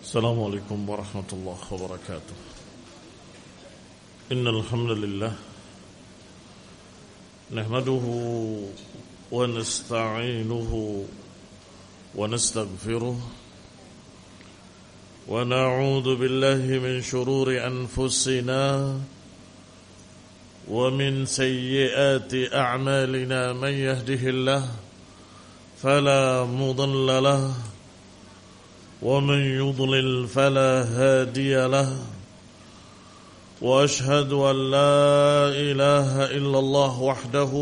السلام عليكم ورحمة الله وبركاته. إن الحمد لله نحمده ونستعينه ونستغفره ونعوذ بالله من شرور أنفسنا ومن سيئات أعمالنا. من يهده الله فلا مضل له ومن يضلل فلا هادي له، وأشهد أن لا إله إلا الله وحده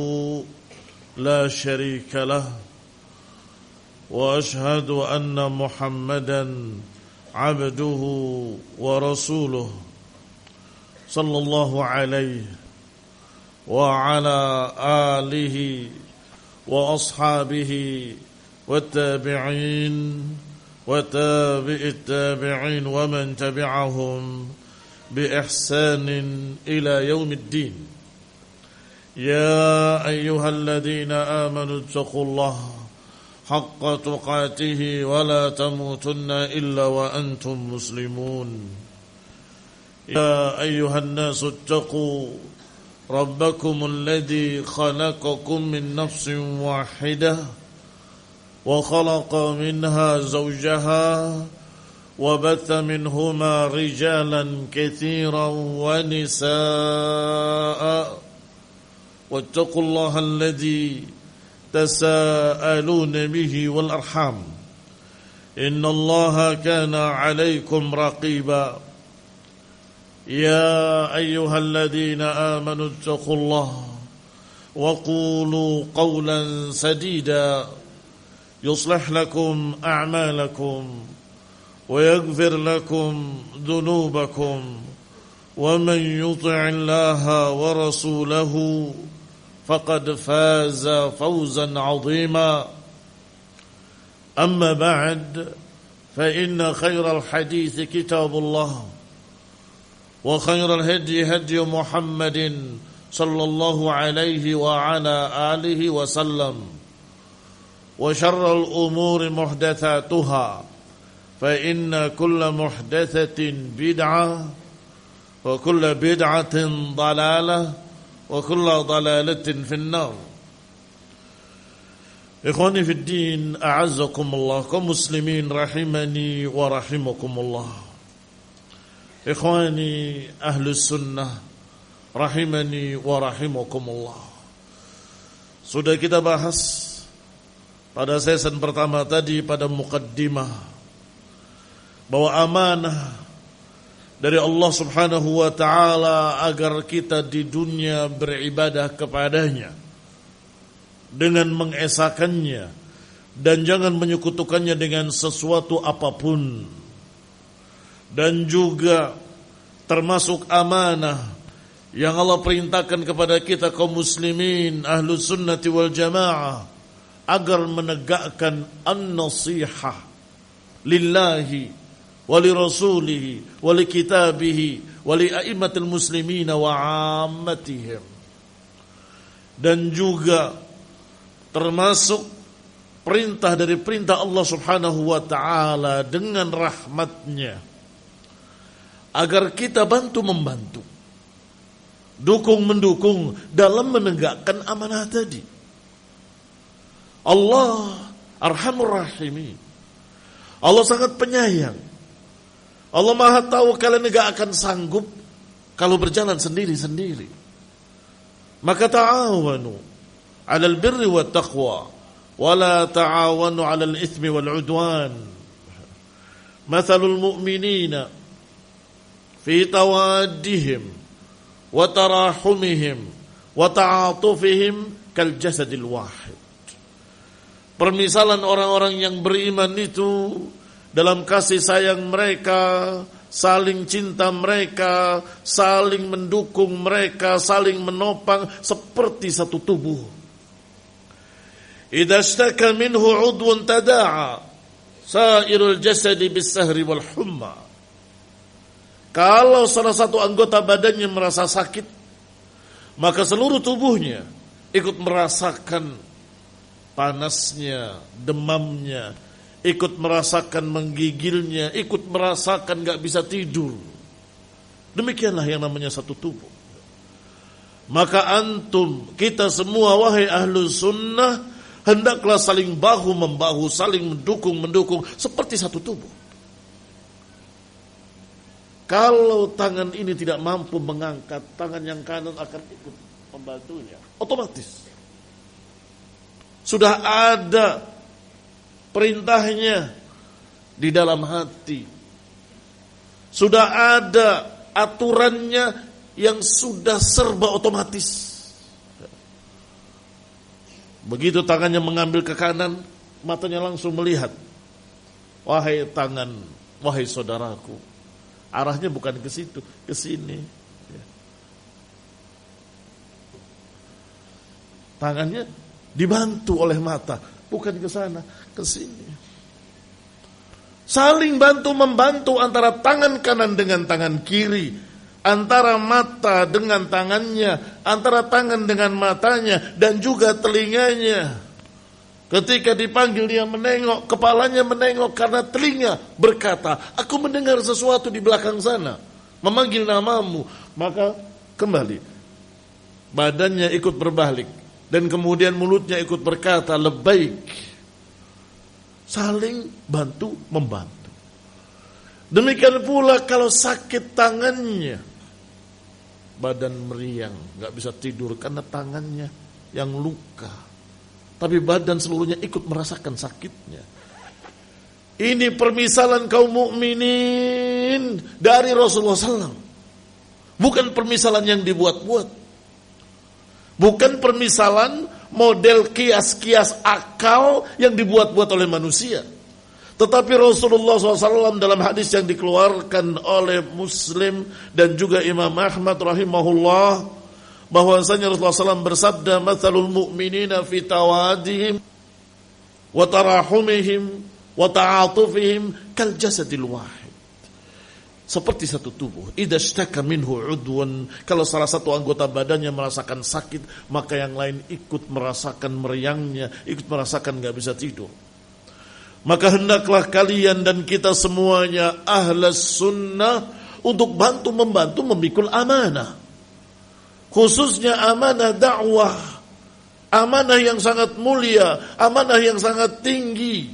لا شريك له، وأشهد أن محمدا عبده ورسوله صلى الله عليه وعلى آله وأصحابه والتابعين وتابع التابعين ومن تبعهم بإحسان إلى يوم الدين. يا أيها الذين آمنوا اتقوا الله حق تقاته ولا تموتن إلا وأنتم مسلمون. يا أيها الناس اتقوا ربكم الذي خلقكم من نفس واحدة وخلق منها زوجها وبث منهما رجالا كثيرا ونساء، واتقوا الله الذي تساءلون به والأرحام إن الله كان عليكم رقيبا. يا أيها الذين آمنوا اتقوا الله وقولوا قولا سديدا يصلح لكم أعمالكم ويغفر لكم ذنوبكم، ومن يطع الله ورسوله فقد فاز فوزا عظيما. أما بعد، فإن خير الحديث كتاب الله، وخير الهدي هدي محمد صلى الله عليه وعلى آله وسلم، وشر الأمور محدثاتها، فإن كل محدثة بدعة وكل بدعة ضلالة وكل ضلالة في النار. إخواني في الدين، أعزكم الله، kaum muslimin rahimani wa rahimakumullah. Ikhwani ahlus sunnah rahimani wa rahimakumullah. Sudah kita bahas pada season pertama tadi, pada muqaddimah, bahwa amanah dari Allah subhanahu wa ta'ala agar kita di dunia beribadah kepadanya dengan mengesakannya dan jangan menyekutukannya dengan sesuatu apapun. Dan juga termasuk amanah yang Allah perintahkan kepada kita kaum muslimin ahlus sunnati wal jamaah agar menegakkan an-nasihah lillahi wa li rasulihi wa li kitabihi wa li a'immatil muslimina wa 'ammatihim. Dan juga termasuk perintah dari perintah Allah subhanahu wa ta'ala dengan rahmatnya agar kita bantu-membantu, dukung-mendukung dalam menegakkan amanah tadi. Allah Arhamur Rahimin. Allah sangat penyayang. Allah Maha tahu kalian enggak akan sanggup kalau berjalan sendiri-sendiri. Maka ta'awanu 'alal birri wat taqwa wa la ta'awanu 'alal itsmi wal 'udwan. Mathalul mu'minina fi tawaddihim wa tarahumihim wa ta'atufihim kal jasadil wahid. Permisalan orang-orang yang beriman itu dalam kasih sayang mereka, saling cinta mereka, saling mendukung mereka, saling menopang seperti satu tubuh. Idza ishtaka minhu 'udwun tada'a sairul jasadi bis-sahri wal humma. Kalau salah satu anggota badannya merasa sakit, maka seluruh tubuhnya ikut merasakan panasnya, demamnya, ikut merasakan menggigilnya, ikut merasakan gak bisa tidur. Demikianlah yang namanya satu tubuh. Maka antum, kita semua wahai ahlu sunnah, hendaklah saling bahu-membahu, saling mendukung-mendukung seperti satu tubuh. Kalau tangan ini tidak mampu mengangkat, tangan yang kanan akan ikut membantunya. Otomatis. Sudah ada perintahnya di dalam hati. Sudah ada aturannya yang sudah serba otomatis. Begitu tangannya mengambil ke kanan, matanya langsung melihat. Wahai tangan, wahai saudaraku, arahnya bukan ke situ, ke sini. Tangannya dibantu oleh mata, bukan ke sana, ke sini. Saling bantu-membantu antara tangan kanan dengan tangan kiri, antara mata dengan tangannya, antara tangan dengan matanya, dan juga telinganya. Ketika dipanggil dia menengok, kepalanya menengok karena telinga berkata, aku mendengar sesuatu di belakang sana, memanggil namamu. Maka kembali, badannya ikut berbalik, dan kemudian mulutnya ikut berkata, labbaik. Saling bantu-membantu. Demikian pula kalau sakit tangannya, badan meriang, gak bisa tidur karena tangannya yang luka, tapi badan seluruhnya ikut merasakan sakitnya. Ini permisalan kaum mukminin dari Rasulullah SAW. Bukan permisalan yang dibuat-buat. Bukan permisalan model kias-kias akal yang dibuat-buat oleh manusia. Tetapi Rasulullah SAW dalam hadis yang dikeluarkan oleh Muslim dan juga Imam Ahmad rahimahullah, bahwasanya Rasulullah SAW bersabda, mathalul mu'minina fi tawadihim wa tarahumihim wa ta'atufihim kal jasadil wahid. Seperti satu tubuh. Idza ishtaka minhu udwan, kalau salah satu anggota badannya merasakan sakit, maka yang lain ikut merasakan meriangnya, ikut merasakan gak bisa tidur. Maka hendaklah kalian dan kita semuanya ahlus sunnah untuk bantu-membantu memikul amanah. Khususnya amanah dakwah, amanah yang sangat mulia, amanah yang sangat tinggi,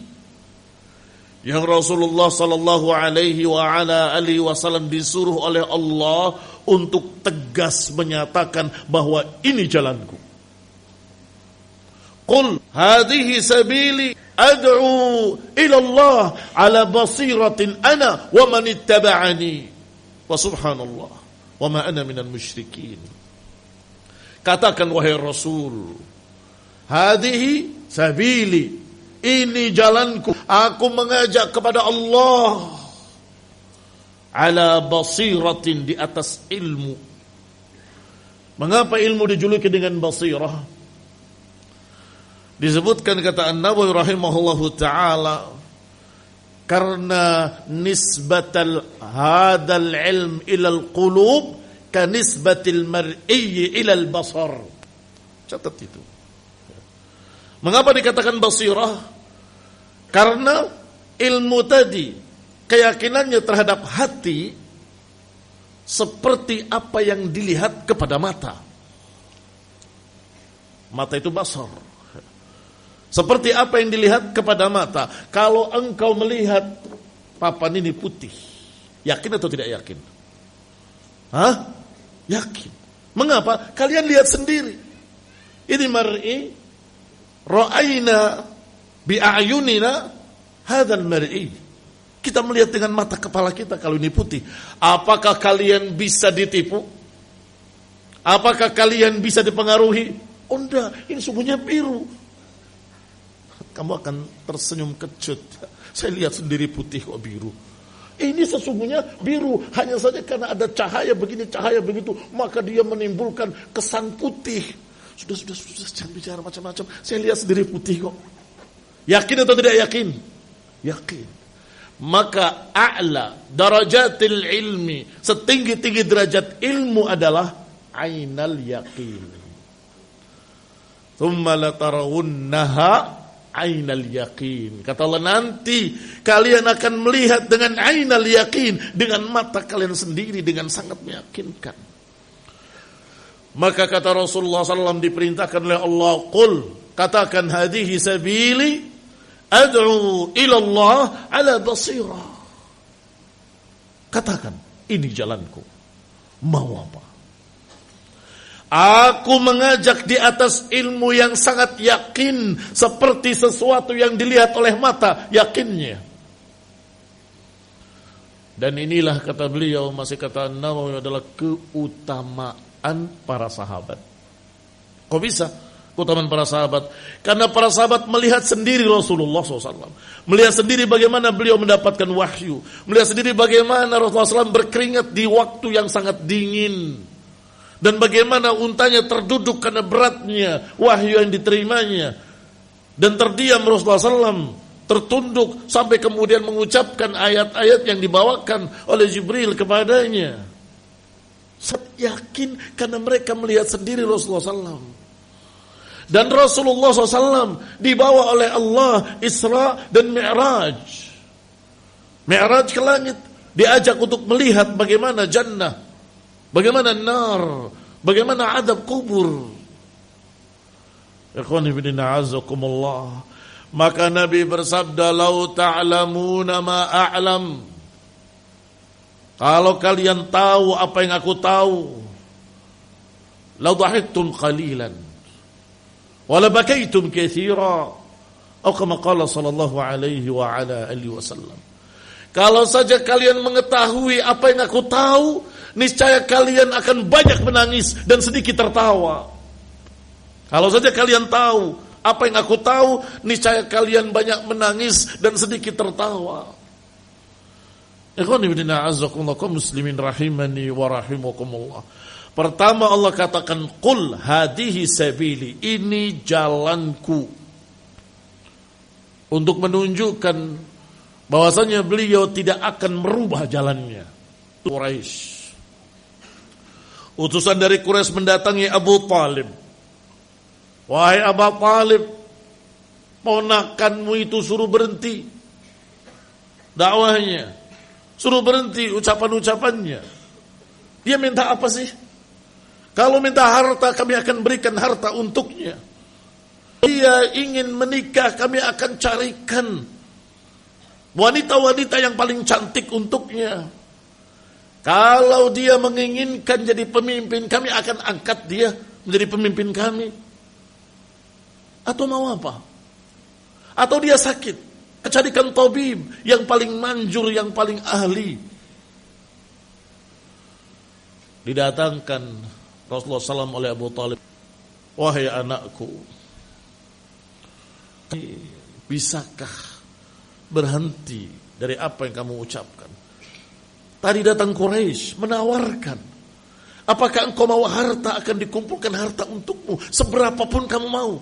yang Rasulullah sallallahu alaihi wa ala alihi wasallam disuruh oleh Allah untuk tegas menyatakan bahwa ini jalanku. Qul hadhihi sabili ad'u ila Allah ala basiratin ana wa man ittaba'ani wa subhanallah wa ma ana minal musyrikin. Katakan wahai Rasul, hadhihi sabili, ini jalanku, aku mengajak kepada Allah ala basiratin, di atas ilmu. Mengapa ilmu dijuluki dengan basirah? Disebutkan kata An-Nawawi rahimahullahu ta'ala, karena nisbatal hadal ilm ilal qulub kanisbatil mar'i ilal basar. Catat itu. Mengapa dikatakan basirah? Karena ilmu tadi, keyakinannya terhadap hati seperti apa yang dilihat kepada mata. Mata itu basar. Seperti apa yang dilihat kepada mata. Kalau engkau melihat papan ini putih, yakin atau tidak yakin? Hah? Yakin. Mengapa? Kalian lihat sendiri. Ini mar'i ra'ayna bi'ayunina hadzal mar'i. Kita melihat dengan mata kepala kita kalau ini putih. Apakah kalian bisa ditipu? Apakah kalian bisa dipengaruhi? Oh enggak, ini sungguhnya biru. Kamu akan tersenyum kecut. Saya lihat sendiri putih kok biru. Ini sesungguhnya biru, hanya saja karena ada cahaya begini, cahaya begitu, maka dia menimbulkan kesan putih. Sudah, jangan bicara macam-macam. Saya lihat sendiri putih kok. Yakin atau tidak yakin? Yakin. Maka a'la darajatil ilmi, setinggi-tinggi derajat ilmu adalah ainal yaqin. Tsumma la tarawunnaha ainal yaqin. Kata Allah, nanti kalian akan melihat dengan ainal yaqin, dengan mata kalian sendiri, dengan sangat meyakinkan. Maka kata Rasulullah SAW diperintahkan oleh Allah, qul, katakan, hadihi sabili ad'u ila Allah ala basirah. Katakan, ini jalanku. Mau apa? Aku mengajak di atas ilmu yang sangat yakin, seperti sesuatu yang dilihat oleh mata, yakinnya. Dan inilah, kata beliau, masih kata Nawawi, adalah keutamaan para sahabat. Kok bisa keutamaan para sahabat? Karena para sahabat melihat sendiri Rasulullah SAW, melihat sendiri bagaimana beliau mendapatkan wahyu, melihat sendiri bagaimana Rasulullah SAW berkeringat di waktu yang sangat dingin, dan bagaimana untanya terduduk karena beratnya wahyu yang diterimanya, dan terdiam Rasulullah SAW, tertunduk sampai kemudian mengucapkan ayat-ayat yang dibawakan oleh Jibril kepadanya. Saya yakin karena mereka melihat sendiri Rasulullah SAW. Dan Rasulullah SAW dibawa oleh Allah Isra dan Mi'raj. Mi'raj ke langit, diajak untuk melihat bagaimana jannah, bagaimana nar, bagaimana adab kubur. Ikhwani fillah, azakumullah. Maka Nabi bersabda, "Lau ta'lamuna ma a'lam." Kalau kalian tahu apa yang aku tahu, la dhahiktum qalilan wa la bakaitum katsira. Atau kama qala sallallahu alaihi wa ala alihi wasallam. Kalau saja kalian mengetahui apa yang aku tahu, niscaya kalian akan banyak menangis dan sedikit tertawa. Kalau saja kalian tahu apa yang aku tahu, niscaya kalian banyak menangis dan sedikit tertawa. Ikhwani fillah, azakumullah, kaum muslimin rahimani wa rahimakumullah. Pertama Allah katakan, qul hadihi sabili, ini jalanku, untuk menunjukkan bahwasanya beliau tidak akan merubah jalannya. Quraisy, utusan dari Quraisy mendatangi Abu Talib. Wahai Abu Talib, ponakanmu itu suruh berhenti dakwahnya, suruh berhenti ucapan-ucapannya. Dia minta apa sih? Kalau minta harta, kami akan berikan harta untuknya. Dia ingin menikah, kami akan carikan wanita-wanita yang paling cantik untuknya. Kalau dia menginginkan jadi pemimpin, kami akan angkat dia menjadi pemimpin kami. Atau mau apa? Atau dia sakit, carikan tabib yang paling manjur, yang paling ahli. Didatangkan Rasulullah SAW oleh Abu Talib. Wahai anakku, bisakah berhenti dari apa yang kamu ucapkan? Tadi datang Quraisy menawarkan, apakah engkau mau harta, akan dikumpulkan harta untukmu, seberapapun kamu mau.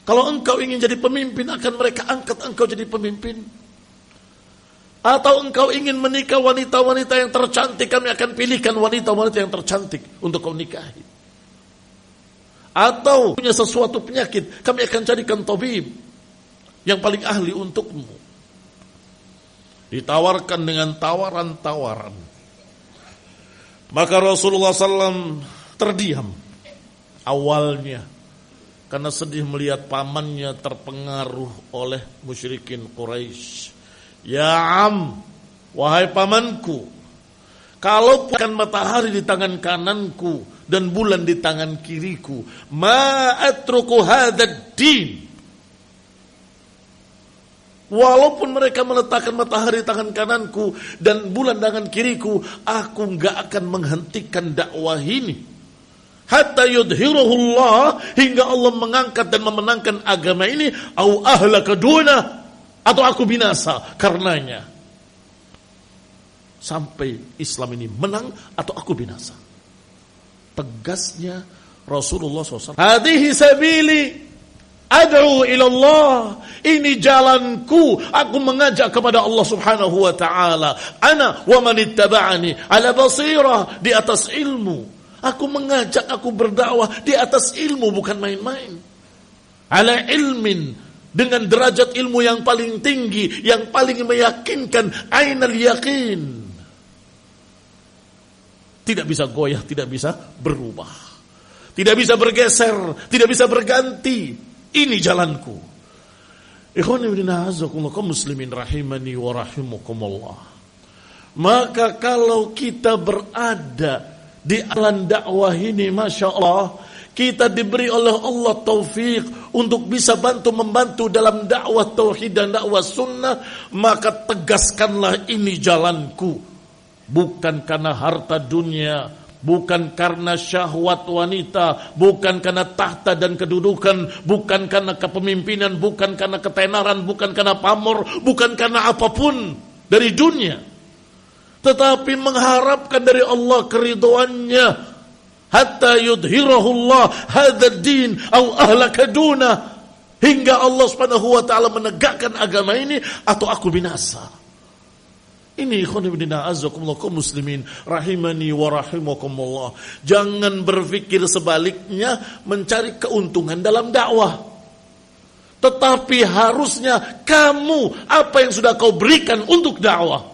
Kalau engkau ingin jadi pemimpin, akan mereka angkat engkau jadi pemimpin. Atau engkau ingin menikah wanita-wanita yang tercantik, kami akan pilihkan wanita-wanita yang tercantik untuk kau nikahi. Atau punya sesuatu penyakit, kami akan carikan tabib yang paling ahli untukmu. Ditawarkan dengan tawaran-tawaran. Maka Rasulullah SAW terdiam awalnya, karena sedih melihat pamannya terpengaruh oleh musyrikin Quraisy. Ya am, wahai pamanku, kalau bukan matahari di tangan kananku dan bulan di tangan kiriku, ma atruku hadzal din. Walaupun mereka meletakkan matahari di tangan kananku dan bulan di tangan kiriku, aku enggak akan menghentikan dakwah ini. Hatta yudhiruhullah, hingga Allah mengangkat dan memenangkan agama ini, au ahlaka duna, atau aku binasa karenanya. Sampai Islam ini menang atau aku binasa. Tegasnya Rasulullah SAW. Hadihi sabili ad'u ila Allah, ini jalanku, aku mengajak kepada Allah Subhanahu wa taala. Ana wa man ittaba'ani ala basirah, di atas ilmu. Aku mengajak, aku berdakwah di atas ilmu, bukan main-main. ala ilmin, dengan derajat ilmu yang paling tinggi, yang paling meyakinkan, ainal yakin. Tidak bisa goyah, tidak bisa berubah, tidak bisa bergeser, tidak bisa berganti. Ini jalanku. Ikhwan fillah, kaum muslimin rahimani wa rahimakumullah. Maka kalau kita berada di alam dakwah ini, Masya Allah, kita diberi oleh Allah taufik untuk bisa membantu dalam dakwah tauhid dan dakwah sunnah, maka tegaskanlah ini jalanku. Bukan karena harta dunia, bukan karena syahwat wanita, bukan karena tahta dan kedudukan, bukan karena kepemimpinan, bukan karena ketenaran, bukan karena pamor, bukan karena apapun dari dunia, tetapi mengharapkan dari Allah keridhoannya, hatta yudhirahullah hadzal din au ahlaka duna, hingga Allah Subhanahu wa taala menegakkan agama ini atau aku binasa. Ini ikhwanifidina azzakumullah kaum muslimin rahimani wa rahimakumullah. Jangan berpikir sebaliknya mencari keuntungan dalam dakwah. Tetapi harusnya kamu apa yang sudah kau berikan untuk dakwah.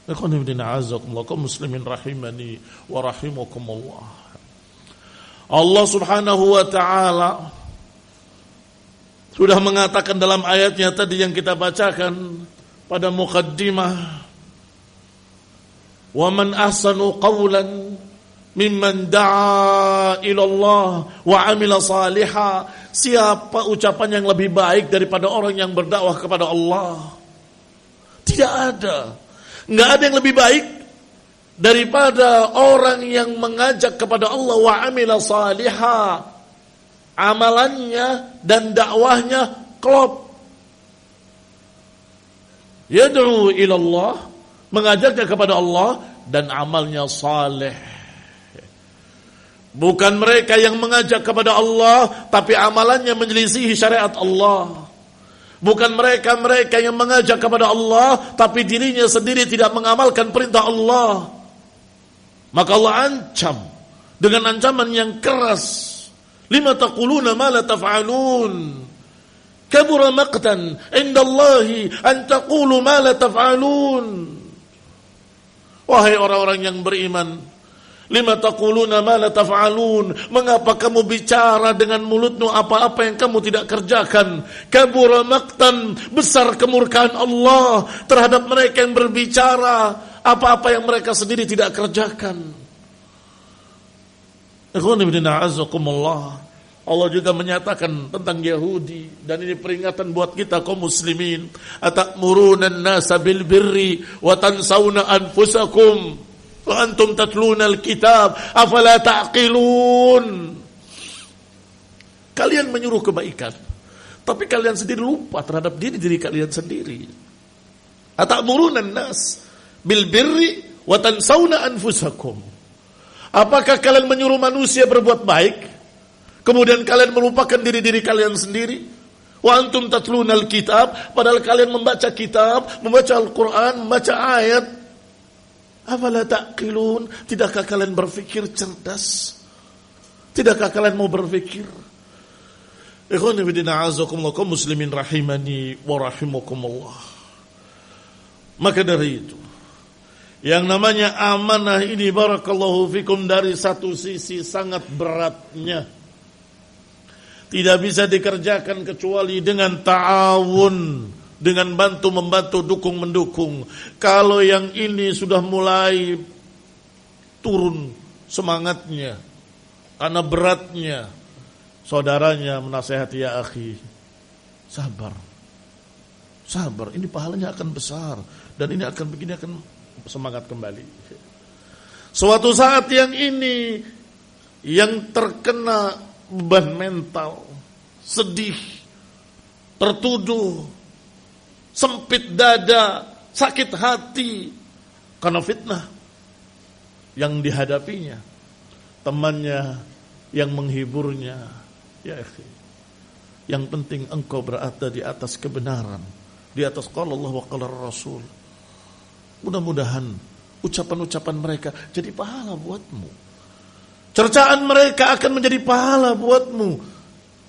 Ikhwanifidina azzakumullah kaum muslimin rahimani wa rahimakumullah. Allah Subhanahu wa taala sudah mengatakan dalam ayatnya tadi yang kita bacakan pada muqaddimah, wa man ahsanu qawlan mimman da'a ila Allah wa amila salihah. Siapa ucapan yang lebih baik daripada orang yang berdakwah kepada Allah? Tidak ada. Enggak ada yang lebih baik daripada orang yang mengajak kepada Allah wa amila salihah. Amalannya dan dakwahnya klop. Yad'u ila Allah, mengajaknya kepada Allah dan amalnya saleh. Bukan mereka yang mengajak kepada Allah tapi amalannya menyelisihi syariat Allah. Bukan mereka yang mengajak kepada Allah tapi dirinya sendiri tidak mengamalkan perintah Allah. Maka Allah ancam dengan ancaman yang keras. Lima taquluna ma la taf'alun. Kabura maqtan indallahi an taqulu ma la taf'alun. Wahai orang-orang yang beriman, lima taquluna ma la taf'alun, mengapa kamu bicara dengan mulutmu apa-apa yang kamu tidak kerjakan? Kabura maqtan, besar kemurkaan Allah terhadap mereka yang berbicara apa-apa yang mereka sendiri tidak kerjakan. Ikhwan fillah azakumullah. Allah juga menyatakan tentang Yahudi, dan ini peringatan buat kita kaum muslimin. Atamuruna an-nasa bil birri wa tansawna anfusakum wa antum tatluna al-kitab afala taqilun. Kalian menyuruh kebaikan, tapi kalian sendiri lupa terhadap diri kalian sendiri. Atamuruna an-nas bil birri wa tansawna anfusakum. Apakah kalian menyuruh manusia berbuat baik, kemudian kalian melupakan diri kalian sendiri? Wa antum tatlunal kitab, padahal kalian membaca kitab, membaca Al-Quran, membaca ayat. Afala taqilun, tidakkah kalian berpikir cerdas? Tidakkah kalian mau berpikir? Ikhwani fillah azakumullah kaum muslimin rahimani wa rahimakumullah. Maka dari itu, yang namanya amanah ini barakallahu fikum dari satu sisi sangat beratnya. Tidak bisa dikerjakan kecuali dengan ta'awun, dengan bantu-membantu, dukung-mendukung. Kalau yang ini sudah mulai turun semangatnya karena beratnya, saudaranya menasihati, ya akhi, sabar. Sabar, ini pahalanya akan besar dan ini akan begini, akan semangat kembali. Suatu saat yang ini yang terkena beban mental, sedih, tertuduh, sempit dada, sakit hati karena fitnah yang dihadapinya, temannya yang menghiburnya, ya akhi, yang penting engkau berada di atas kebenaran, di atas qala Allah wa qala Rasul. Mudah-mudahan ucapan-ucapan mereka jadi pahala buatmu. Cercaan mereka akan menjadi pahala buatmu.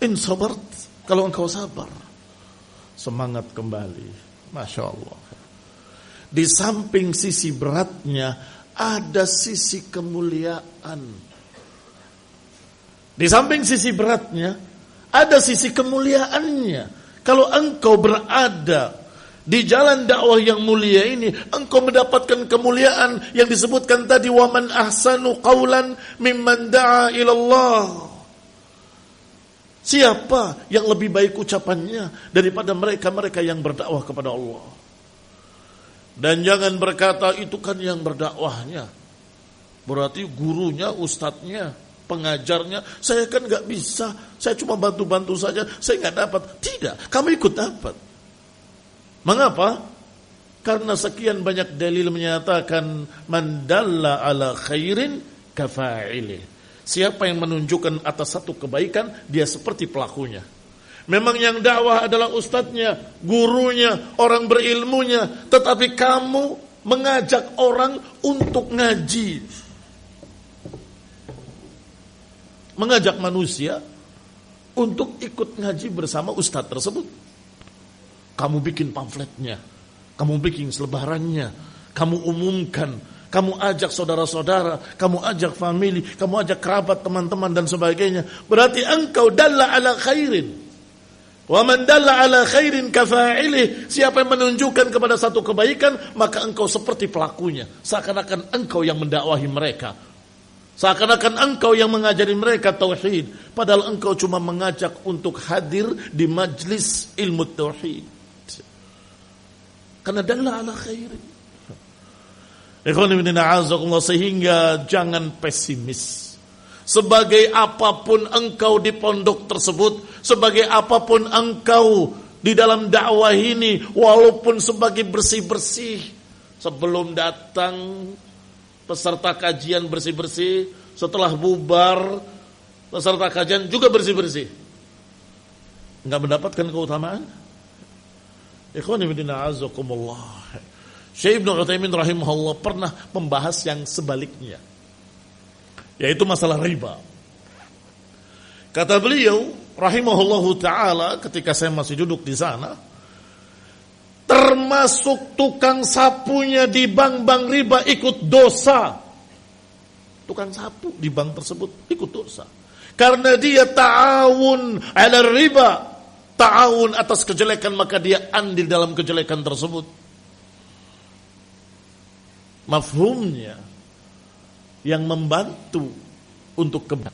In sabart, kalau engkau sabar, semangat kembali. Masya Allah. Di samping sisi beratnya, ada sisi kemuliaan. Di samping sisi beratnya, ada sisi kemuliaannya. Kalau engkau berada di jalan dakwah yang mulia ini, engkau mendapatkan kemuliaan yang disebutkan tadi, wa man ahsanu qawlan mimman da'a ilallah. Siapa yang lebih baik ucapannya daripada mereka-mereka yang berdakwah kepada Allah? Dan jangan berkata itu kan yang berdakwahnya, berarti gurunya, ustadznya, pengajarnya. Saya kan gak bisa, saya cuma bantu-bantu saja, saya gak dapat. Tidak, kamu ikut dapat. Mengapa? Karena sekian banyak dalil menyatakan man dalla ala khairin kafa'ilih. Siapa yang menunjukkan atas satu kebaikan, dia seperti pelakunya. Memang yang dakwah adalah ustadznya, gurunya, orang berilmunya, tetapi kamu mengajak orang untuk ngaji. Mengajak manusia untuk ikut ngaji bersama ustadz tersebut. Kamu bikin pamfletnya, kamu bikin selebarannya, kamu umumkan, kamu ajak saudara-saudara, kamu ajak famili, kamu ajak kerabat, teman-teman dan sebagainya. Berarti engkau dalla ala khairin. Wa man dalla ala khairin kafa'ilih. Siapa yang menunjukkan kepada satu kebaikan, maka engkau seperti pelakunya. Seakan-akan engkau yang mendakwahi mereka. Seakan-akan engkau yang mengajari mereka tauhid, padahal engkau cuma mengajak untuk hadir di majlis ilmu tauhid. Karena dalla ala khairin. Sehingga jangan pesimis. Sebagai apapun engkau di pondok tersebut, sebagai apapun engkau di dalam dakwah ini, walaupun sebagai bersih-bersih, sebelum datang peserta kajian bersih-bersih, setelah bubar peserta kajian juga bersih-bersih, enggak mendapatkan keutamaan. Ikhwani fillah azakumullah. Syekh Ibnu Utsaimin rahimahullah pernah membahas yang sebaliknya, yaitu masalah riba. Kata beliau rahimahullahu taala ketika saya masih duduk di sana, termasuk tukang sapunya di bank-bank riba ikut dosa. Tukang sapu di bank tersebut ikut dosa karena dia ta'awun 'ala riba, ta'awun atas kejelekan, maka dia andil dalam kejelekan tersebut. Mafhumnya yang membantu untuk kebaikan,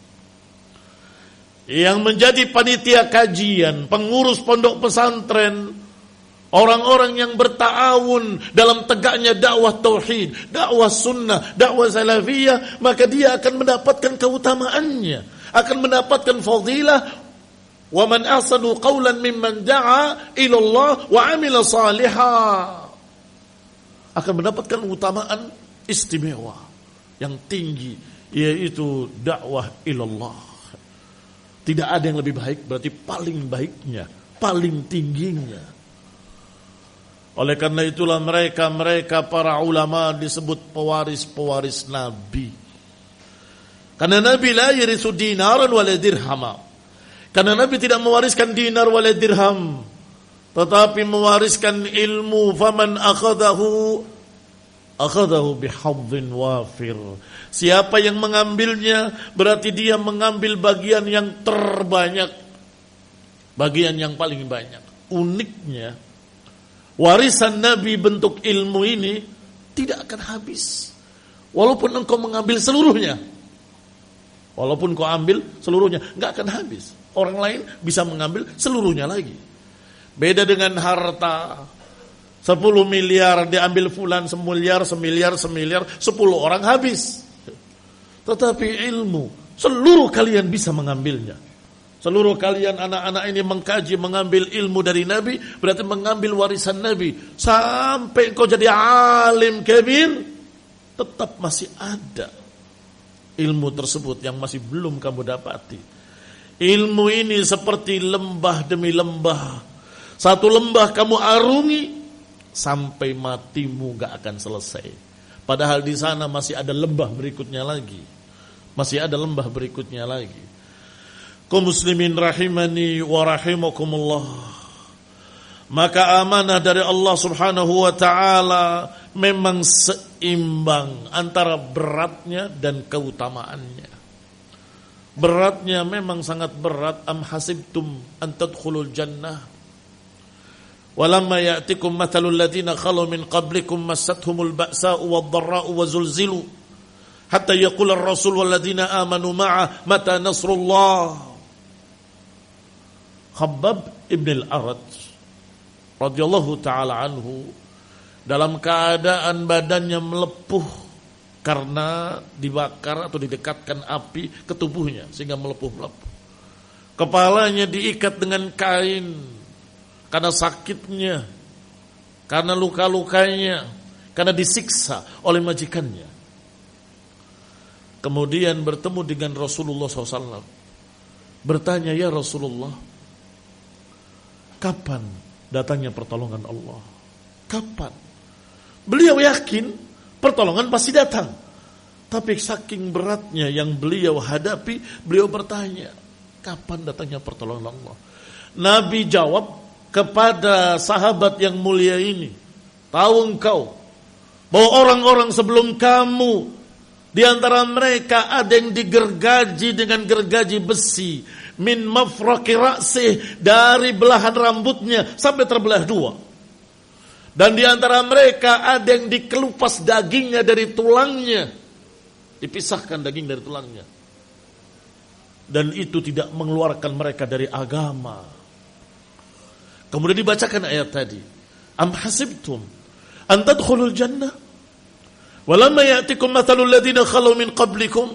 yang menjadi panitia kajian, pengurus pondok pesantren, orang-orang yang berta'awun dalam tegaknya dakwah tauhid, dakwah sunnah, dakwah salafiyah, maka dia akan mendapatkan keutamaannya, akan mendapatkan fadilah. Wa man ahsanu qawlan mimman da'a ila Allah wa 'amila salihah. Akan mendapatkan keutamaan istimewa yang tinggi, yaitu dakwah ilallah. Tidak ada yang lebih baik, berarti paling baiknya, paling tingginya. Oleh karena itulah mereka para ulama disebut pewaris-pewaris Nabi. Karena Nabi la yarisu dinaran wala dirhama. Karena Nabi tidak mewariskan dinar wala dirham, tetapi mewariskan ilmu. Faman akhadahu bihadzin wafir. Siapa yang mengambilnya, berarti dia mengambil bagian yang terbanyak, bagian yang paling banyak. Uniknya, warisan Nabi bentuk ilmu ini tidak akan habis, walaupun engkau mengambil seluruhnya. Walaupun kau ambil seluruhnya, nggak akan habis. Orang lain bisa mengambil seluruhnya lagi. Beda dengan harta. 10 miliar diambil fulan, semiliar, 10 orang habis. Tetapi ilmu, seluruh kalian bisa mengambilnya. Seluruh kalian anak-anak ini mengkaji, mengambil ilmu dari Nabi, berarti mengambil warisan Nabi. Sampai kau jadi alim kabir, tetap masih ada ilmu tersebut yang masih belum kamu dapati. Ilmu ini seperti lembah demi lembah. Satu lembah kamu arungi, sampai matimu gak akan selesai. Padahal di sana masih ada lembah berikutnya lagi. Masih ada lembah berikutnya lagi. Kaum muslimin rahimani wa rahimakumullah. Maka amanah dari Allah Subhanahu wa taala memang seimbang antara beratnya dan keutamaannya. Beratnya memang sangat berat. Am hasibtum an tadkhulul jannah walamma ya'tikum mathalul ladzina khalu min qablikum massathumul ba'sa'u wad-dharra'u wa zulzilu hatta yaqula ar-rasul wal ladzina amanu ma'a mata nasrullah. Khabbab ibn al-Arat radhiyallahu ta'ala anhu dalam keadaan badannya melepuh karena dibakar atau didekatkan api ke tubuhnya sehingga melepuh-melepuh. Kepalanya diikat dengan kain karena sakitnya, karena luka-lukanya, karena disiksa oleh majikannya. Kemudian bertemu dengan Rasulullah SAW. Bertanya, ya Rasulullah, kapan datangnya pertolongan Allah? Kapan? Beliau yakin pertolongan pasti datang. Tapi saking beratnya yang beliau hadapi, beliau bertanya, kapan datangnya pertolongan Allah? Nabi jawab kepada sahabat yang mulia ini, tahu engkau bahwa orang-orang sebelum kamu, di antara mereka ada yang digergaji dengan gergaji besi, min mafraqi ra'sih, dari belahan rambutnya sampai terbelah dua. Dan di antara mereka ada yang dikelupas dagingnya dari tulangnya, dipisahkan daging dari tulangnya. Dan itu tidak mengeluarkan mereka dari agama. Kemudian dibacakan ayat tadi, am hasibtum an tadkhulul jannah walamma ya'tikum mathalul ladzina khalu min qablikum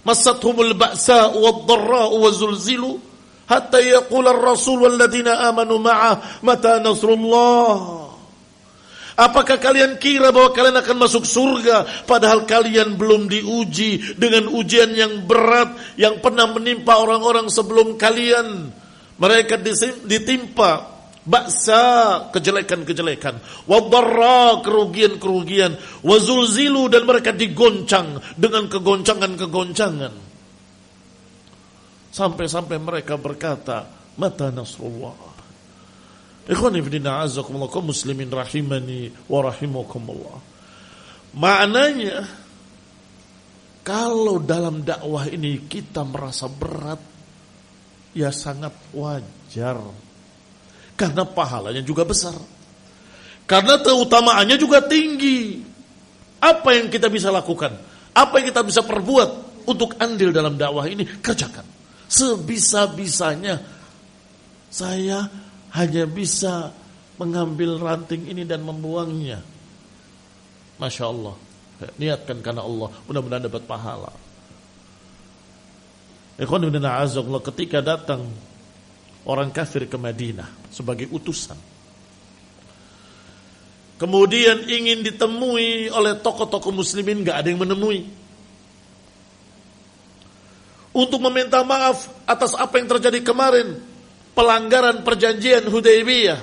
massathumul ba'sa'u wad-dharra'u wa zulzilu hatta yaqula ar-rasul wal ladzina amanu ma'a mata nasrullah. Apakah kalian kira bahwa kalian akan masuk surga padahal kalian belum diuji dengan ujian yang berat yang pernah menimpa orang-orang sebelum kalian? Mereka ditimpa ba'sa, kejelekan-kejelekan, wadharra, kerugian-kerugian, wazulzilu, dan mereka digoncang dengan kegoncangan-kegoncangan. Sampai-sampai mereka berkata, mata nasrullah. Ikhwani fillah a'azzakumullah, kaum muslimin rahimani wa rahimakumullah. Maknanya, kalau dalam dakwah ini kita merasa berat, ya sangat wajar. Karena pahalanya juga besar. Karena keutamaannya juga tinggi. Apa yang kita bisa lakukan? Apa yang kita bisa perbuat untuk andil dalam dakwah ini? Kerjakan. Sebisa-bisanya. Saya hanya bisa mengambil ranting ini dan membuangnya. Masya Allah. Niatkan karena Allah. Mudah-mudahan dapat pahala. Ikhwan ibn a'azakullah, ketika datang orang kafir ke Madinah sebagai utusan, kemudian ingin ditemui oleh tokoh-tokoh muslimin, gak ada yang menemui, untuk meminta maaf atas apa yang terjadi kemarin, pelanggaran perjanjian Hudaybiyah.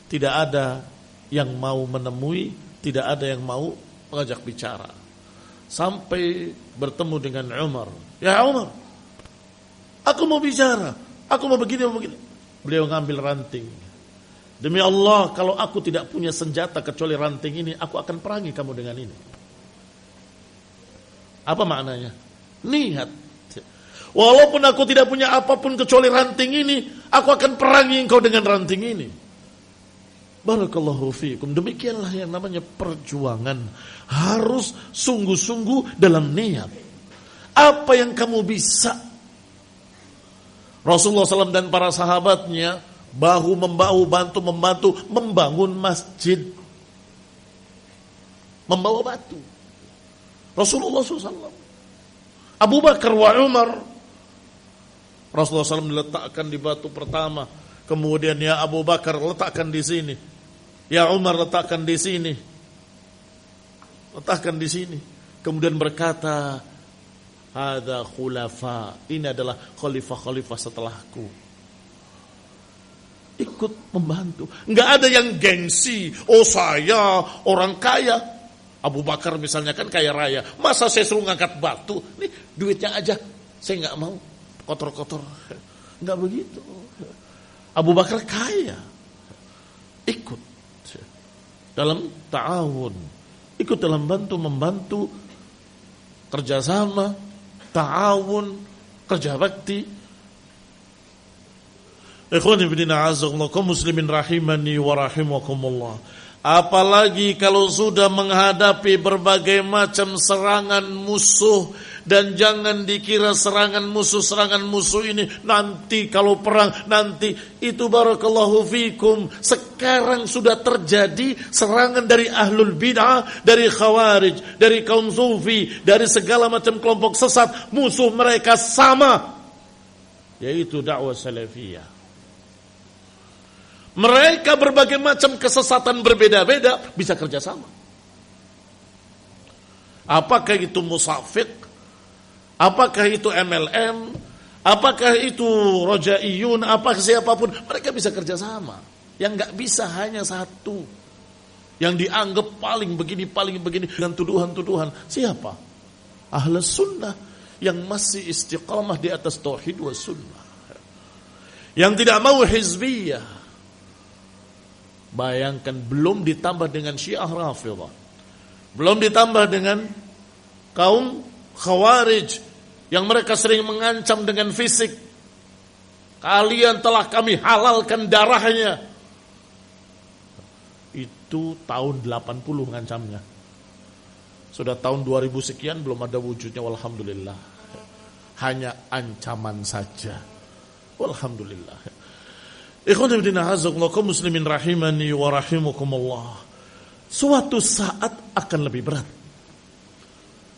Tidak ada yang mau menemui, tidak ada yang mau mengajak bicara, sampai bertemu dengan Umar. Ya Umar, aku mau bicara, aku mau begini, mau begini. Beliau ngambil ranting. Demi Allah, kalau aku tidak punya senjata kecuali ranting ini, aku akan perangi kamu dengan ini. Apa maknanya? Niat. Walaupun aku tidak punya apapun kecuali ranting ini, aku akan perangi engkau dengan ranting ini. Barakallahu fiikum. Demikianlah yang namanya perjuangan. Harus sungguh-sungguh dalam niat. Apa yang kamu bisa? Rasulullah SAW dan para sahabatnya bahu-membahu, bantu-membantu membangun masjid, membawa batu. Rasulullah SAW, Abu Bakar wa Umar, Rasulullah SAW diletakkan di batu pertama, kemudian ya Abu Bakar letakkan di sini, ya Umar letakkan di sini, letakkan di sini. Kemudian berkata, hadza khulafa, ini adalah khalifah-khalifah setelahku. Ikut membantu. Enggak ada yang gengsi, oh saya orang kaya. Abu Bakar misalnya kan kaya raya, masa saya suruh ngangkat batu? Nih duitnya aja Saya nggak mau kotor-kotor. Nggak begitu. Abu Bakar kaya, ikut dalam ta'awun, ikut dalam membantu kerjasama, ta'awun, kerja bakti. Ikhwani fillah azakumullah, kaum muslimin rahimani wa rahimakumullah. Apalagi kalau sudah menghadapi berbagai macam serangan musuh, dan jangan dikira serangan musuh ini nanti kalau perang nanti, itu barakallahu fikum. Sekarang sudah terjadi serangan dari ahlul bid'ah, dari khawarij, dari kaum sufi, dari segala macam kelompok sesat. Musuh mereka sama, yaitu dakwah salafiyah. Mereka berbagai macam kesesatan berbeda-beda bisa kerjasama. Apakah itu musafik, apakah itu MLM, apakah itu rojaiyun, apakah siapapun, mereka bisa kerjasama. Yang nggak bisa hanya satu, yang dianggap paling begini dengan tuduhan-tuduhan. Siapa? Ahlus sunnah yang masih istiqamah di atas tauhid wa sunnah, yang tidak mau hizbiyah. Bayangkan, belum ditambah dengan Syiah Rafidhah, belum ditambah dengan kaum Khawarij yang mereka sering mengancam dengan fisik. Kalian telah kami halalkan darahnya. Itu tahun 80 mengancamnya. Sudah tahun 2000 sekian belum ada wujudnya, walhamdulillah. Hanya ancaman saja, walhamdulillah. Ikhwan fillah azakumullah, kaum muslimin rahimani wa rahimakumullah. Suatu saat akan lebih berat.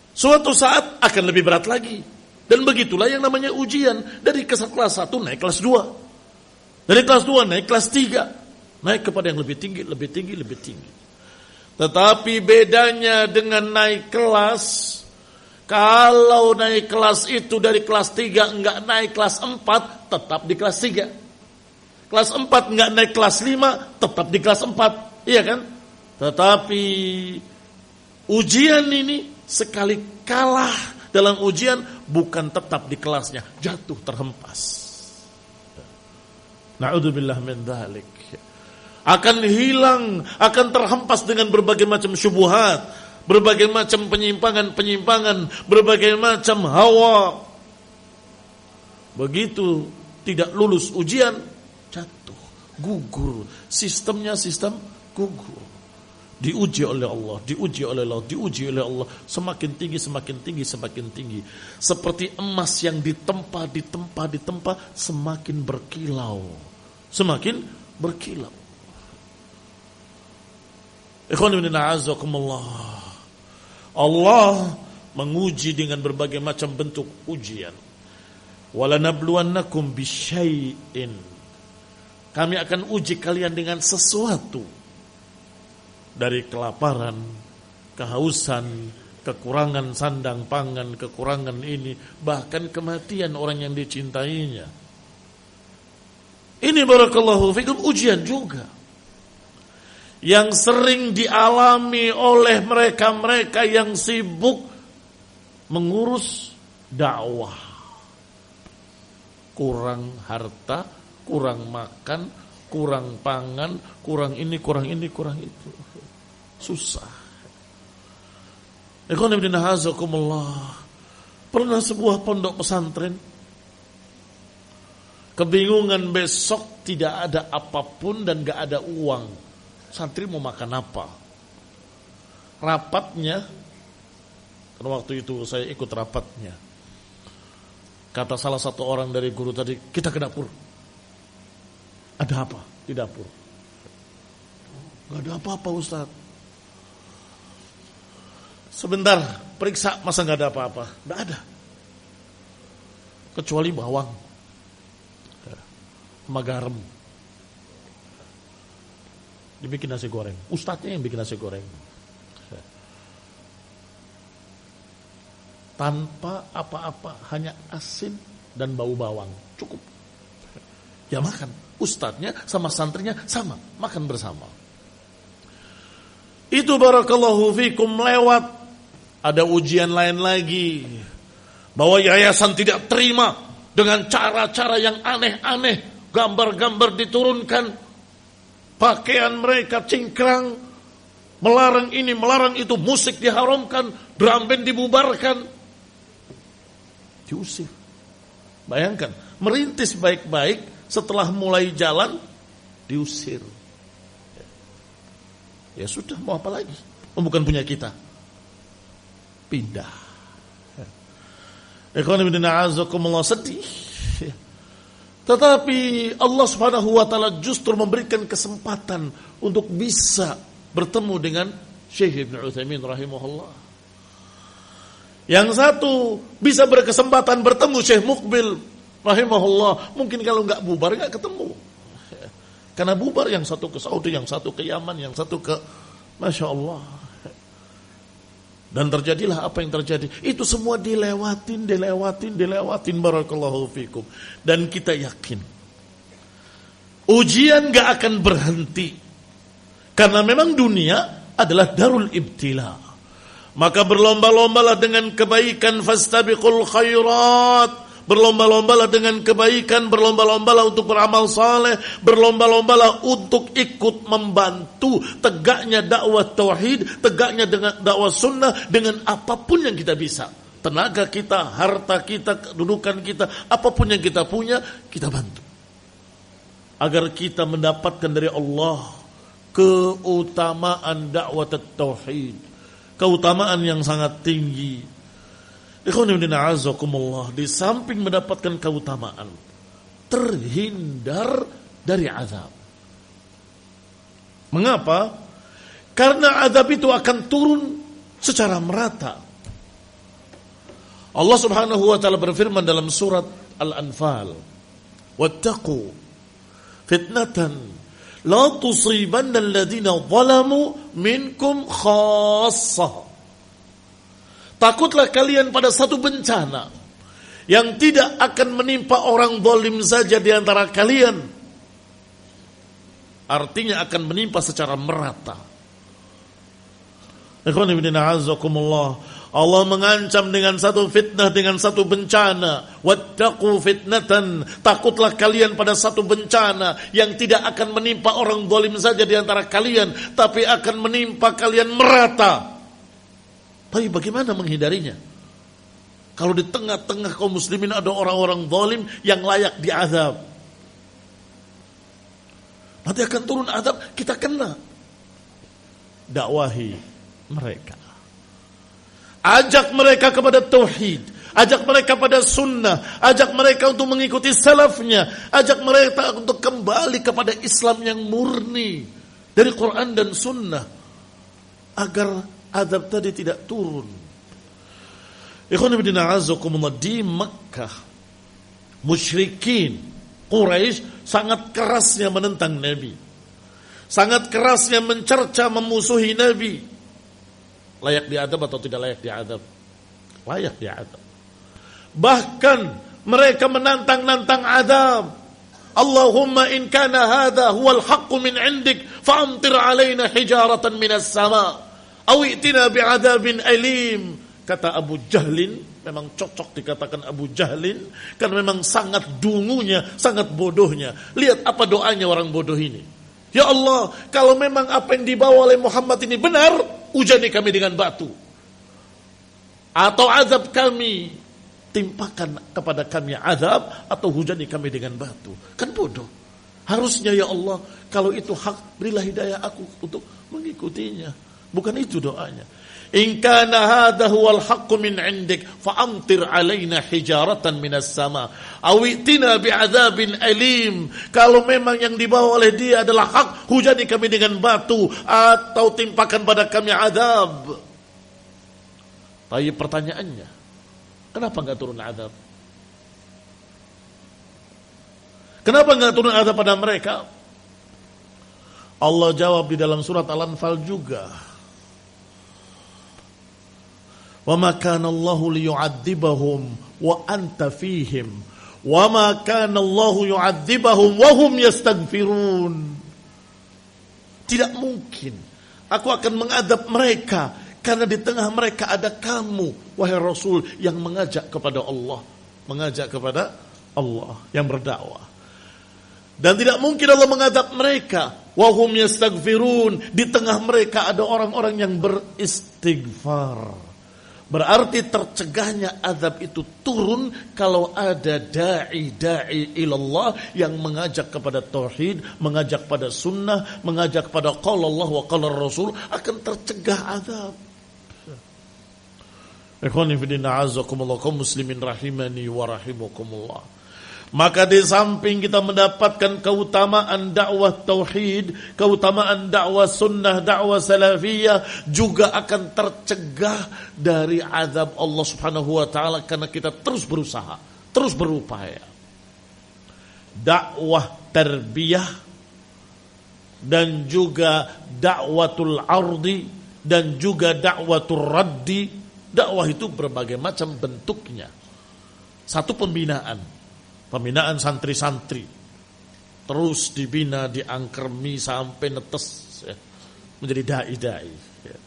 Suatu saat akan lebih berat lagi. Dan begitulah yang namanya ujian. Dari kelas 1 naik kelas 2. Dari kelas 2 naik kelas 3. Naik kepada yang lebih tinggi, lebih tinggi, lebih tinggi. Tetapi bedanya dengan naik kelas, kalau naik kelas itu dari kelas 3 enggak naik kelas 4, tetap di kelas 3. Kelas 4 enggak naik kelas 5, tetap di kelas 4. Iya kan? Tetapi ujian ini sekali kalah dalam ujian, bukan tetap di kelasnya, jatuh terhempas. Na'udzubillah min dzalik. Akan hilang, akan terhempas dengan berbagai macam syubhat, berbagai macam penyimpangan, berbagai macam hawa. Begitu tidak lulus ujian, jatuh, gugur. Sistemnya sistem gugur. Diuji oleh Allah, diuji oleh Allah, diuji oleh Allah. Semakin tinggi, semakin tinggi, semakin tinggi. Seperti emas yang ditempa, semakin berkilau. Semakin berkilau. Ikhwan fillah azakumullah. Allah menguji dengan berbagai macam bentuk ujian. Walanabluwannakum bisyai'in. Kami akan uji kalian dengan sesuatu. Dari kelaparan, kehausan, kekurangan sandang pangan, kekurangan ini, bahkan kematian orang yang dicintainya. Ini barakallahu fikum ujian juga yang sering dialami oleh mereka-mereka yang sibuk mengurus dakwah. Kurang harta, kurang makan, kurang pangan, kurang ini, kurang itu. Susah. Ikhwan fillah azakumullah. Pernah sebuah pondok pesantren kebingungan, besok tidak ada apapun dan gak ada uang. Santri mau makan apa? Rapatnya, karena waktu itu saya ikut rapatnya, kata salah satu orang dari guru tadi, kita ke dapur. Ada apa di dapur? Gak ada apa-apa Ustaz. Sebentar, periksa, masa gak ada apa-apa? Gak ada. Kecuali bawang sama garam. Dibikin nasi goreng. Ustadznya yang bikin nasi goreng. Tanpa apa-apa, hanya asin dan bau bawang. Cukup. Ya makan. Ustadznya sama santrinya sama, makan bersama. Itu barakallahu fikum lewat. Ada ujian lain lagi. bahwa yayasan tidak terima dengan cara-cara yang aneh-aneh, gambar-gambar diturunkan, pakaian mereka cingkrang, melarang ini, melarang itu, musik diharamkan, drum band dibubarkan, diusir. Bayangkan, merintis baik-baik, setelah mulai jalan, diusir. Ya sudah, mau apa lagi? Bukan punya kita. Pindah. Ekonomi na'azakumullah, sedih. Tetapi Allah Subhanahu wa taala justru memberikan kesempatan untuk bisa bertemu dengan Syekh Ibnu Utsaimin rahimahullah. Yang satu bisa berkesempatan bertemu Syekh Muqbil rahimahullah. Mungkin kalau enggak bubar enggak ketemu. Karena bubar, yang satu ke Saudi, yang satu ke Yaman, yang satu ke Masya Allah. Dan terjadilah apa yang terjadi. Itu semua dilewatin. Barakallahu fikum. Dan kita yakin ujian gak akan berhenti. Karena memang dunia adalah darul ibtila. Maka berlomba-lombalah dengan kebaikan. Fastabiqul khairat. Berlomba-lombalah dengan kebaikan, berlomba-lombalah untuk beramal saleh, berlomba-lombalah untuk ikut membantu tegaknya dakwah tauhid, tegaknya dengan dakwah sunnah dengan apapun yang kita bisa. Tenaga kita, harta kita, kedudukan kita, apapun yang kita punya, kita bantu. Agar kita mendapatkan dari Allah keutamaan dakwah tauhid, keutamaan yang sangat tinggi. Ikhwanifidina azakumullah, di samping mendapatkan keutamaan, terhindar dari azab. Mengapa? Karena azab itu akan turun secara merata. Allah Subhanahu wa taala berfirman dalam surat Al-Anfal, "Wattaqu fitnatan la tusibanna alladziina zalamu minkum khassah." Takutlah kalian pada satu bencana yang tidak akan menimpa orang zalim saja di antara kalian. Artinya akan menimpa secara merata. Allah mengancam dengan satu fitnah, dengan satu bencana. Wattaqu fitnatan. Takutlah kalian pada satu bencana yang tidak akan menimpa orang zalim saja di antara kalian, tapi akan menimpa kalian merata. Tapi bagaimana menghindarinya? Kalau di tengah-tengah kaum muslimin ada orang-orang zalim yang layak diazab, nanti akan turun azab, kita kena. Dakwahi mereka, ajak mereka kepada tauhid, ajak mereka pada sunnah, ajak mereka untuk mengikuti salafnya, ajak mereka untuk kembali kepada Islam yang murni dari Quran dan sunnah, agar azab tadi tidak turun. Ikhwan fillah azakumullah, di Makkah musyrikin Quraisy sangat kerasnya menentang Nabi, sangat kerasnya mencerca, memusuhi Nabi. Layak diadab atau tidak layak diadab? Layak diadab. Bahkan mereka menantang-nantang azab. Allahumma in kana hadha huwal haqqu min indik fa'amtir alaina hijaratan minas sama' awi'tina bi'adzabin alim. Kata Abu Jahlin, memang cocok dikatakan Abu Jahlin, karena memang sangat dungunya, sangat bodohnya. Lihat apa doanya orang bodoh ini. Ya Allah, kalau memang apa yang dibawa oleh Muhammad ini benar, ujani kami dengan batu. Atau azab kami, timpakan kepada kami azab, atau hujani kami dengan batu. Kan bodoh. Harusnya ya Allah, kalau itu hak, berilah hidayah aku untuk mengikutinya. Bukan itu doanya. In kana hadha huwal haqqu min 'indik fa'amtir 'alaina hijaratan minas sama aw i'tina bi'adzabin alim. Kalau memang yang dibawa oleh dia adalah hak, hujani kami dengan batu atau timpakan pada kami azab. Tapi pertanyaannya, kenapa enggak turun azab? Kenapa enggak turun azab pada mereka? Allah jawab di dalam surat Al-Anfal juga. وَمَا كَانَ اللَّهُ لِيُعَذِّبَهُمْ وَأَنْتَ فِيهِمْ وَمَا كَانَ اللَّهُ يُعَذِّبَهُمْ وَهُمْ يَسْتَغْفِرُونَ. Tidak mungkin aku akan mengadab mereka Karena di tengah mereka ada kamu, wahai Rasul, yang mengajak kepada Allah. Mengajak kepada Allah, yang berdakwah. Dan tidak mungkin Allah mengadab mereka. Wahum yastaghfirun. Di tengah mereka ada orang-orang yang beristighfar. Berarti tercegahnya azab itu turun kalau ada da'i ilallah yang mengajak kepada tauhid, mengajak pada sunnah, mengajak pada qala Allah wa qala Rasul, akan tercegah azab. Ikhwani fillah azakumullah kaum muslimin rahimani wa rahimakumullah. Maka di samping kita mendapatkan keutamaan dakwah tauhid, keutamaan dakwah sunnah, dakwah salafiyah, juga akan tercegah dari azab Allah Subhanahu wa taala karena kita terus berusaha, terus berupaya. Dakwah tarbiyah dan juga dakwatul ardi dan juga dakwatul raddi. Dakwah itu berbagai macam bentuknya. Satu pembinaan santri-santri, terus dibina, diangkermi sampai netes ya, menjadi dai-dai ya.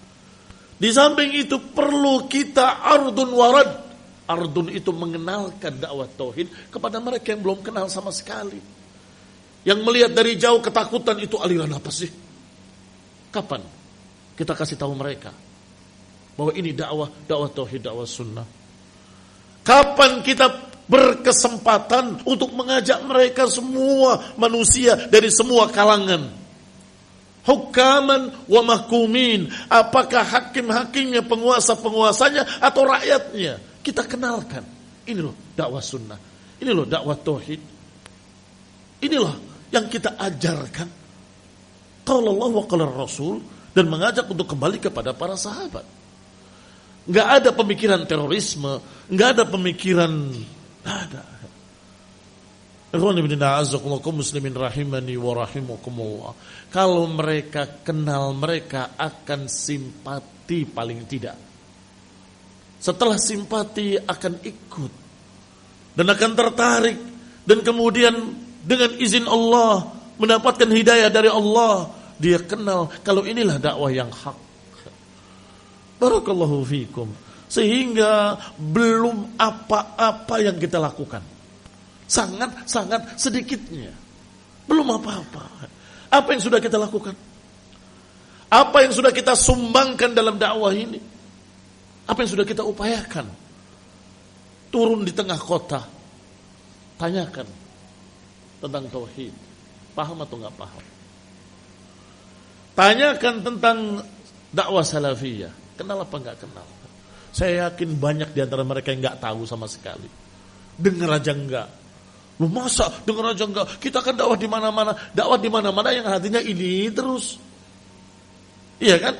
Di samping itu perlu kita ardun warad. Ardun itu mengenalkan dakwah tauhid kepada mereka yang belum kenal sama sekali, yang melihat dari jauh ketakutan, itu aliran apa sih? Kapan kita kasih tahu mereka bahwa ini dakwah tauhid, dakwah sunnah? Kapan kita berkesempatan untuk mengajak mereka semua manusia dari semua kalangan? Hukaman wa mahkumin. Apakah hakim-hakimnya, penguasa-penguasanya, atau rakyatnya? Kita kenalkan. Ini loh dakwah sunnah. Ini loh dakwah tauhid. Inilah yang kita ajarkan. Qala Allah wa qala Rasul, dan mengajak untuk kembali kepada para sahabat. Enggak ada pemikiran terorisme, enggak ada pemikiran, ada. Muslimin rahimani wa rahimakumullah. Kalau mereka kenal, mereka akan simpati paling tidak. Setelah simpati akan ikut dan akan tertarik, dan kemudian dengan izin Allah mendapatkan hidayah dari Allah, dia kenal kalau inilah dakwah yang hak. Barakallahu fikum. Sehingga belum apa-apa yang kita lakukan. Sangat-sangat sedikitnya. Belum apa-apa. Apa yang sudah kita lakukan? Apa yang sudah kita sumbangkan dalam dakwah ini? Apa yang sudah kita upayakan? Turun di tengah kota, tanyakan tentang tauhid. Paham atau enggak paham? Tanyakan tentang dakwah salafiyah. Kenal apa enggak kenal? Saya yakin banyak di antara mereka yang enggak tahu sama sekali. Dengar aja enggak. Lu masa dengar aja enggak? Kita kan dakwah di mana-mana. Dakwah di mana-mana yang hatinya ini terus. Iya kan?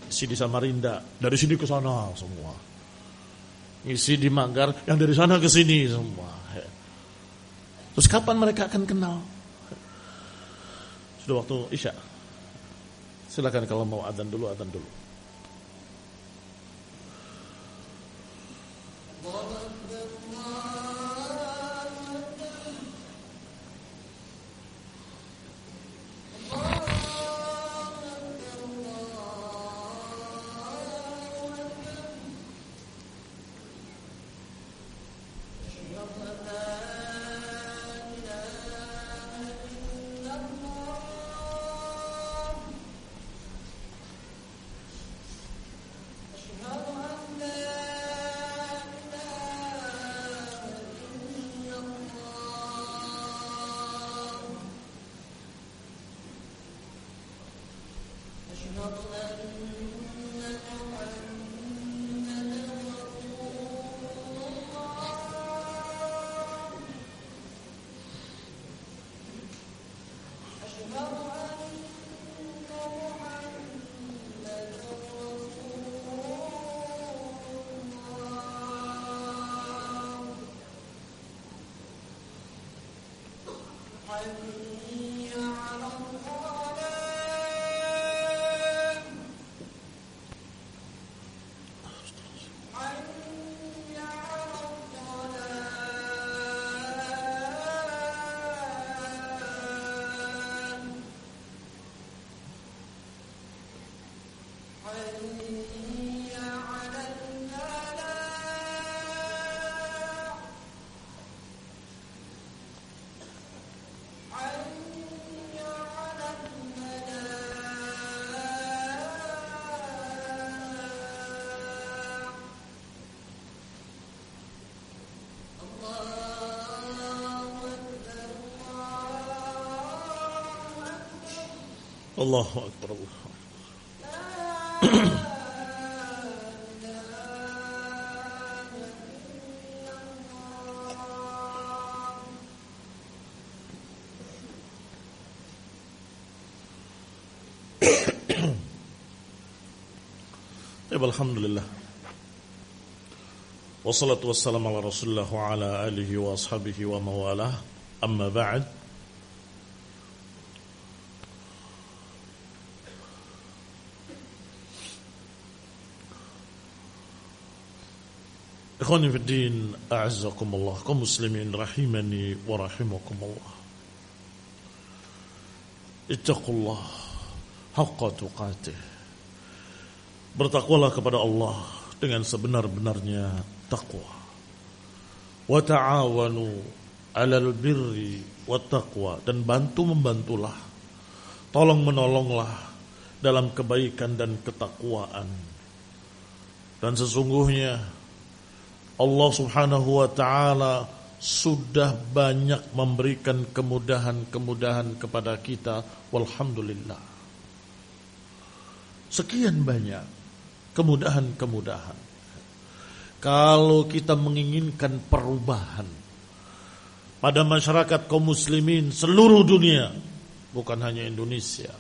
Isi di Samarinda, dari sini ke sana semua. Isi di Manggar, yang dari sana ke sini semua. Terus kapan mereka akan kenal? Sudah waktu Isya. Silakan kalau mau adzan dulu, adzan dulu. Allahu Akbar, Allah. Alhamdulillah. Wassalatu wassalamu ala Rasulillah wa ala alihi wa ashabihi wa mawalah. Amma ba'd. Ikhwani fi din, a'azzakumullah, kaum muslimin rahimani wa rahimakumullah. Ittaqullah haqqa tuqatih. Bertakwalah kepada Allah dengan sebenar-benarnya takwa. Wa ta'awanu 'alal birri wat taqwa, dan bantu-membantulah, tolong-menolonglah dalam kebaikan dan ketakwaan. Dan sesungguhnya Allah Subhanahu wa ta'ala sudah banyak memberikan kemudahan-kemudahan kepada kita, walhamdulillah. Sekian banyak kemudahan-kemudahan. Kalau kita menginginkan perubahan pada masyarakat kaum muslimin seluruh dunia, bukan hanya Indonesia,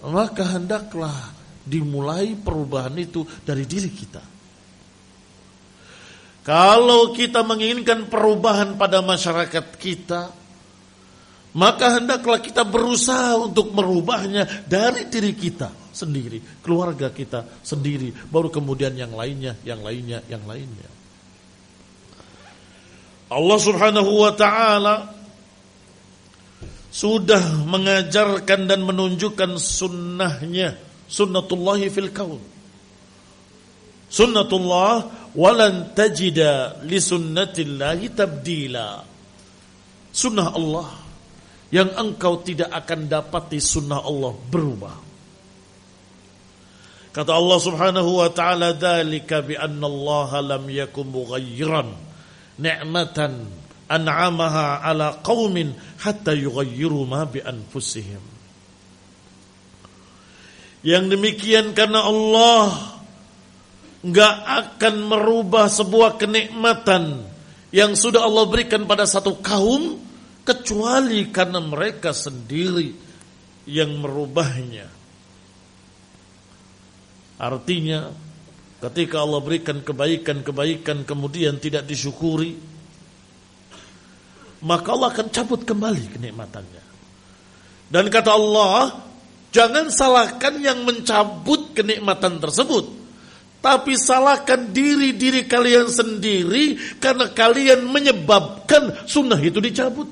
maka hendaklah dimulai perubahan itu dari diri kita. Kalau kita menginginkan perubahan pada masyarakat kita, maka hendaklah kita berusaha untuk merubahnya dari diri kita sendiri, keluarga kita sendiri, baru kemudian yang lainnya, yang lainnya, yang lainnya. Allah Subhanahu wa ta'ala sudah mengajarkan dan menunjukkan sunnahnya, sunnatullahi fil kaun. Sunnatullah walan tajida li sunnatillahi tabdila. Sunnah Allah yang engkau tidak akan dapati sunnah Allah berubah. Kata Allah Subhanahu wa ta'ala, dzalika bi anna Allah lam yakum mughayyiran ni'matan an'amaha ala qaumin hatta yughayyiru ma bi anfusihim. Yang demikian karena Allah enggak akan merubah sebuah kenikmatan yang sudah Allah berikan pada satu kaum kecuali karena mereka sendiri yang merubahnya. Artinya, ketika Allah berikan kebaikan-kebaikan kemudian tidak disyukuri, maka Allah akan cabut kembali kenikmatannya. Dan kata Allah, jangan salahkan yang mencabut kenikmatan tersebut, tapi salahkan diri-diri kalian sendiri karena kalian menyebabkan sunnah itu dicabut.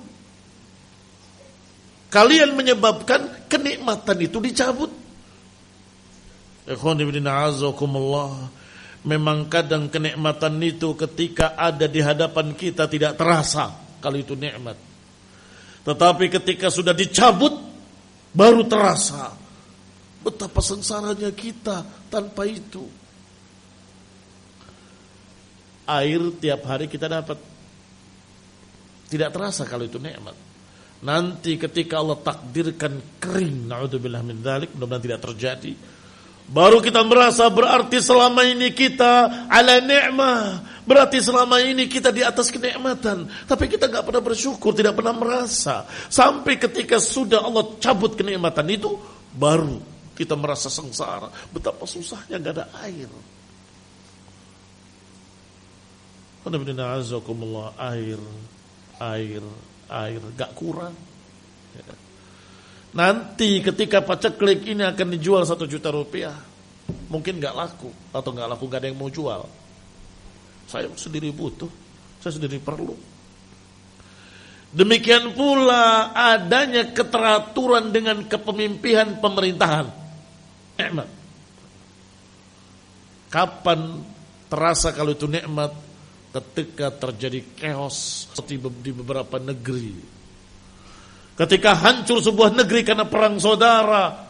Kalian menyebabkan kenikmatan itu dicabut. Ikhwan ibn a'azakumullah, memang kadang kenikmatan itu ketika ada di hadapan kita tidak terasa kalau itu nikmat. Tetapi ketika sudah dicabut baru terasa betapa sengsaranya kita tanpa itu. Air tiap hari kita dapat, tidak terasa kalau itu nikmat. Nanti ketika Allah takdirkan kering, na'udzubillah min dzalik, mudah-mudahan tidak terjadi, baru kita merasa berarti selama ini kita ala ni'mah, berarti selama ini kita di atas kenikmatan, tapi kita enggak pernah bersyukur, tidak pernah merasa. Sampai ketika sudah Allah cabut kenikmatan itu, baru kita merasa sengsara, betapa susahnya enggak ada air. Air gak kurang. Nanti ketika paceklik ini akan dijual 1 juta rupiah, mungkin gak laku, atau gak laku gak ada yang mau jual. Saya sendiri butuh, saya sendiri perlu. Demikian pula adanya keteraturan dengan kepemimpinan pemerintahan. nikmat. Kapan terasa kalau itu nikmat? Ketika terjadi chaos seperti di beberapa negeri. Ketika hancur sebuah negeri karena perang saudara,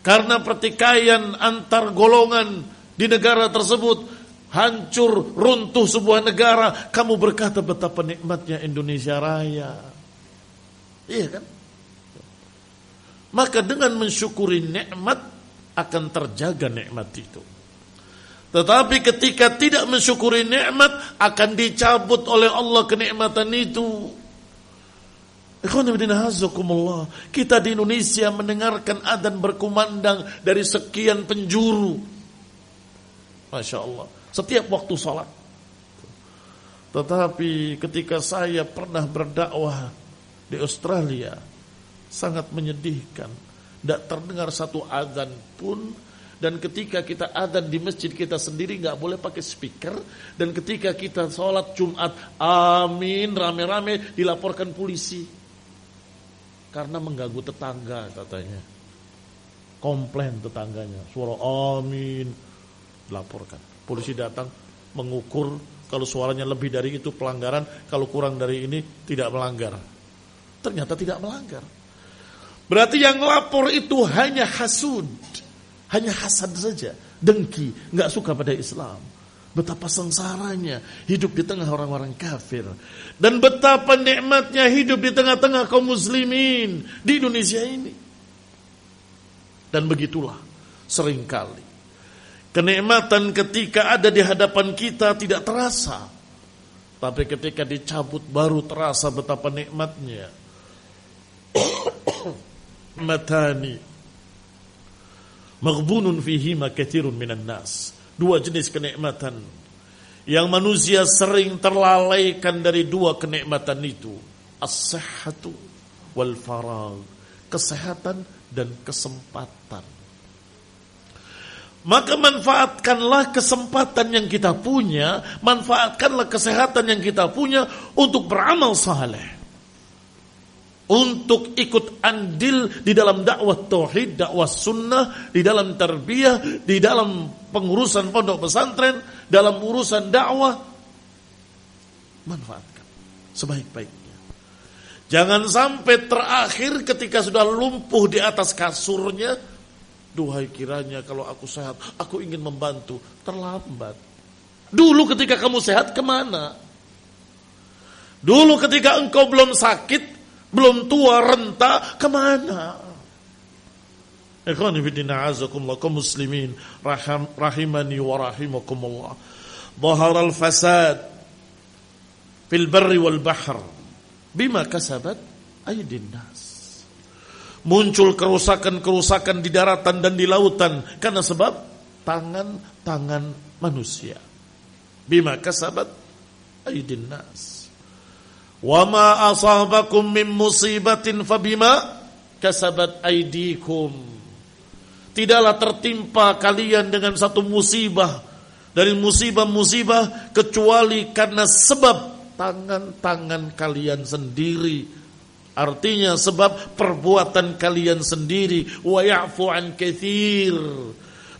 karena pertikaian antar golongan di negara tersebut, hancur, runtuh sebuah negara, kamu berkata betapa nikmatnya Indonesia Raya. Iya kan? Maka dengan mensyukuri nikmat akan terjaga nikmat itu. Tetapi ketika tidak mensyukuri nikmat, akan dicabut oleh Allah kenikmatan itu. Kita di Indonesia mendengarkan adzan berkumandang dari sekian penjuru. Masya Allah. Setiap waktu sholat. Tetapi ketika saya pernah berdakwah di Australia, sangat menyedihkan. Tidak terdengar satu adzan pun. Dan ketika kita adzan di masjid kita sendiri gak boleh pakai speaker. Dan ketika kita sholat Jumat, amin, rame-rame, dilaporkan polisi. Karena mengganggu tetangga katanya. Komplain tetangganya, suara amin, dilaporkan. Polisi datang mengukur, kalau suaranya lebih dari itu pelanggaran, kalau kurang dari ini tidak melanggar. Ternyata tidak melanggar. Berarti yang lapor itu hanya hasud, hanya hasad saja, dengki, gak suka pada Islam. Betapa sengsaranya hidup di tengah orang-orang kafir. Dan betapa nikmatnya hidup di tengah-tengah kaum muslimin di Indonesia ini. Dan begitulah seringkali kenikmatan ketika ada di hadapan kita tidak terasa. Tapi ketika dicabut baru terasa betapa nikmatnya. Matani maghbunun fihima katsirun minan nas. Dua jenis kenikmatan yang manusia sering terlalaikan dari dua kenikmatan itu. As-sihhatu wal faragh. Kesehatan dan kesempatan. Maka manfaatkanlah kesempatan yang kita punya, manfaatkanlah kesehatan yang kita punya untuk beramal saleh. Untuk ikut andil di dalam dakwah tauhid, dakwah sunnah, di dalam tarbiyah, di dalam pengurusan pondok pesantren, dalam urusan dakwah. Manfaatkan sebaik-baiknya. Jangan sampai terakhir ketika sudah lumpuh di atas kasurnya, duhai kiranya kalau aku sehat, aku ingin membantu. Terlambat. Dulu ketika kamu sehat kemana? Dulu ketika engkau belum sakit, belum tua renta, kemana? Ikhwani fillah azakumullah kaum muslimin rahimani wa rahimakumullah. Dhahara al-fasad fil barri wal bahr bima kasabat aydin nas. Muncul kerusakan-kerusakan di daratan dan di lautan karena sebab tangan-tangan manusia. Bima kasabat aydin nas. Wa ma asabakum min musibatin fabima kasabat aydikum. Tidaklah tertimpa kalian dengan satu musibah dari musibah-musibah kecuali karena sebab tangan-tangan kalian sendiri. Artinya sebab perbuatan kalian sendiri. Wa ya'fu an katsir.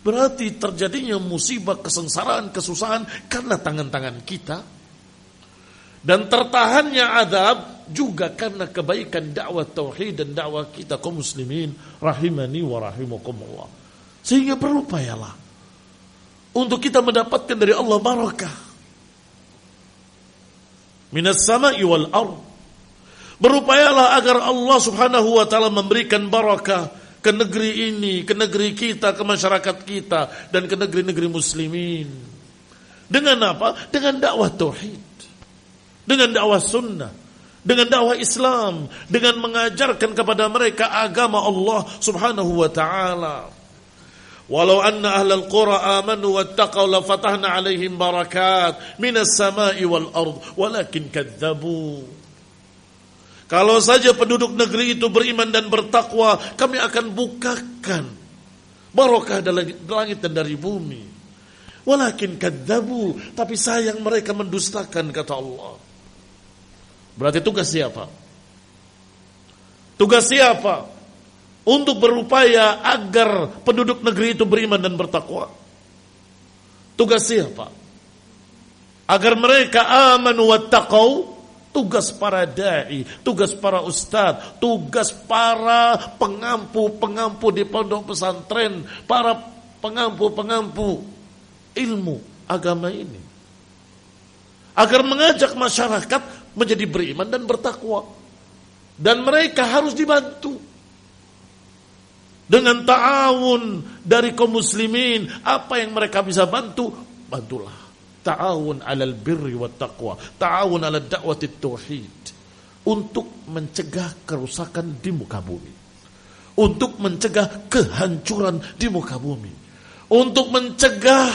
Berarti terjadinya musibah, kesengsaraan, kesusahan karena tangan-tangan kita. Dan tertahannya azab juga karena kebaikan dakwah tauhid dan dakwah kita kaum muslimin rahimani wa rahimakumullah. Sehingga berupayalah untuk kita mendapatkan dari Allah barakah minas sama'i wal ardh. Berupayalah agar Allah subhanahu wa ta'ala memberikan barakah ke negeri ini, ke negeri kita, ke masyarakat kita dan ke negeri-negeri muslimin. Dengan apa? Dengan dakwah tauhid, dengan dakwah sunnah, dengan dakwah Islam, dengan mengajarkan kepada mereka agama Allah subhanahu wa ta'ala. Walau anna ahlal qura amanu wattaqaw la fatahna alaihim barakat minas sama'i wal ard walakin kadzabu. Kalau saja penduduk negeri itu beriman dan bertakwa, kami akan bukakan barakah dari langit dan dari bumi. Walakin kadzabu, tapi sayang mereka mendustakan, kata Allah. Berarti tugas siapa? Tugas siapa untuk berupaya agar penduduk negeri itu beriman dan bertakwa. Tugas siapa? Agar mereka amanu wattaqau. Tugas para da'i, tugas para ustadz, tugas para pengampu-pengampu di pondok pesantren, para pengampu-pengampu ilmu agama ini. Agar mengajak masyarakat menjadi beriman dan bertakwa. Dan mereka harus dibantu. Dengan ta'awun dari kaum muslimin, apa yang mereka bisa bantu, bantulah. Ta'awun 'alal birri wat taqwa, ta'awun 'ala da'wati tauhid, untuk mencegah kerusakan di muka bumi, untuk mencegah kehancuran di muka bumi, untuk mencegah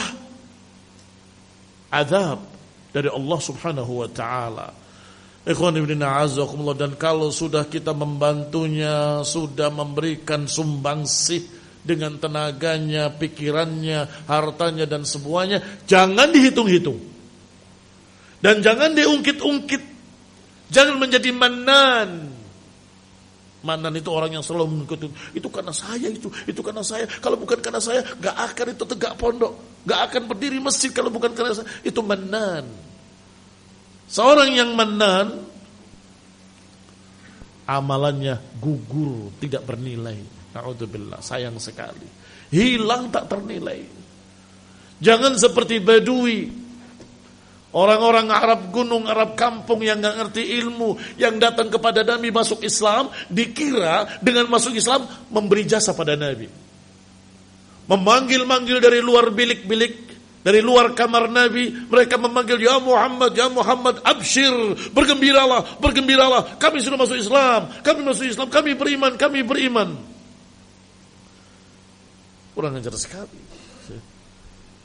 azab dari Allah Subhanahu wa taala. Ikhwan ibn a'azakumullah, dan kalau sudah kita membantunya, sudah memberikan sumbangsih dengan tenaganya, pikirannya, hartanya dan semuanya, jangan dihitung-hitung. Dan jangan diungkit-ungkit. Jangan menjadi manan. Manan itu orang yang selalu mengikuti, itu karena saya, itu karena saya. Kalau bukan karena saya, gak akan itu tegak pondok, gak akan berdiri masjid kalau bukan karena saya. Itu manan. Seorang yang manan, amalannya gugur, tidak bernilai. Na'udzubillah, sayang sekali. Hilang tak ternilai. Jangan seperti Badui, orang-orang Arab gunung, Arab kampung yang gak ngerti ilmu, yang datang kepada Nabi masuk Islam, dikira dengan masuk Islam memberi jasa pada Nabi. Memanggil-manggil dari luar bilik-bilik, dari luar kamar Nabi, mereka memanggil, ya Muhammad, abshir, bergembiralah, bergembiralah, kami sudah masuk Islam, kami beriman. Kurang ajar sekali.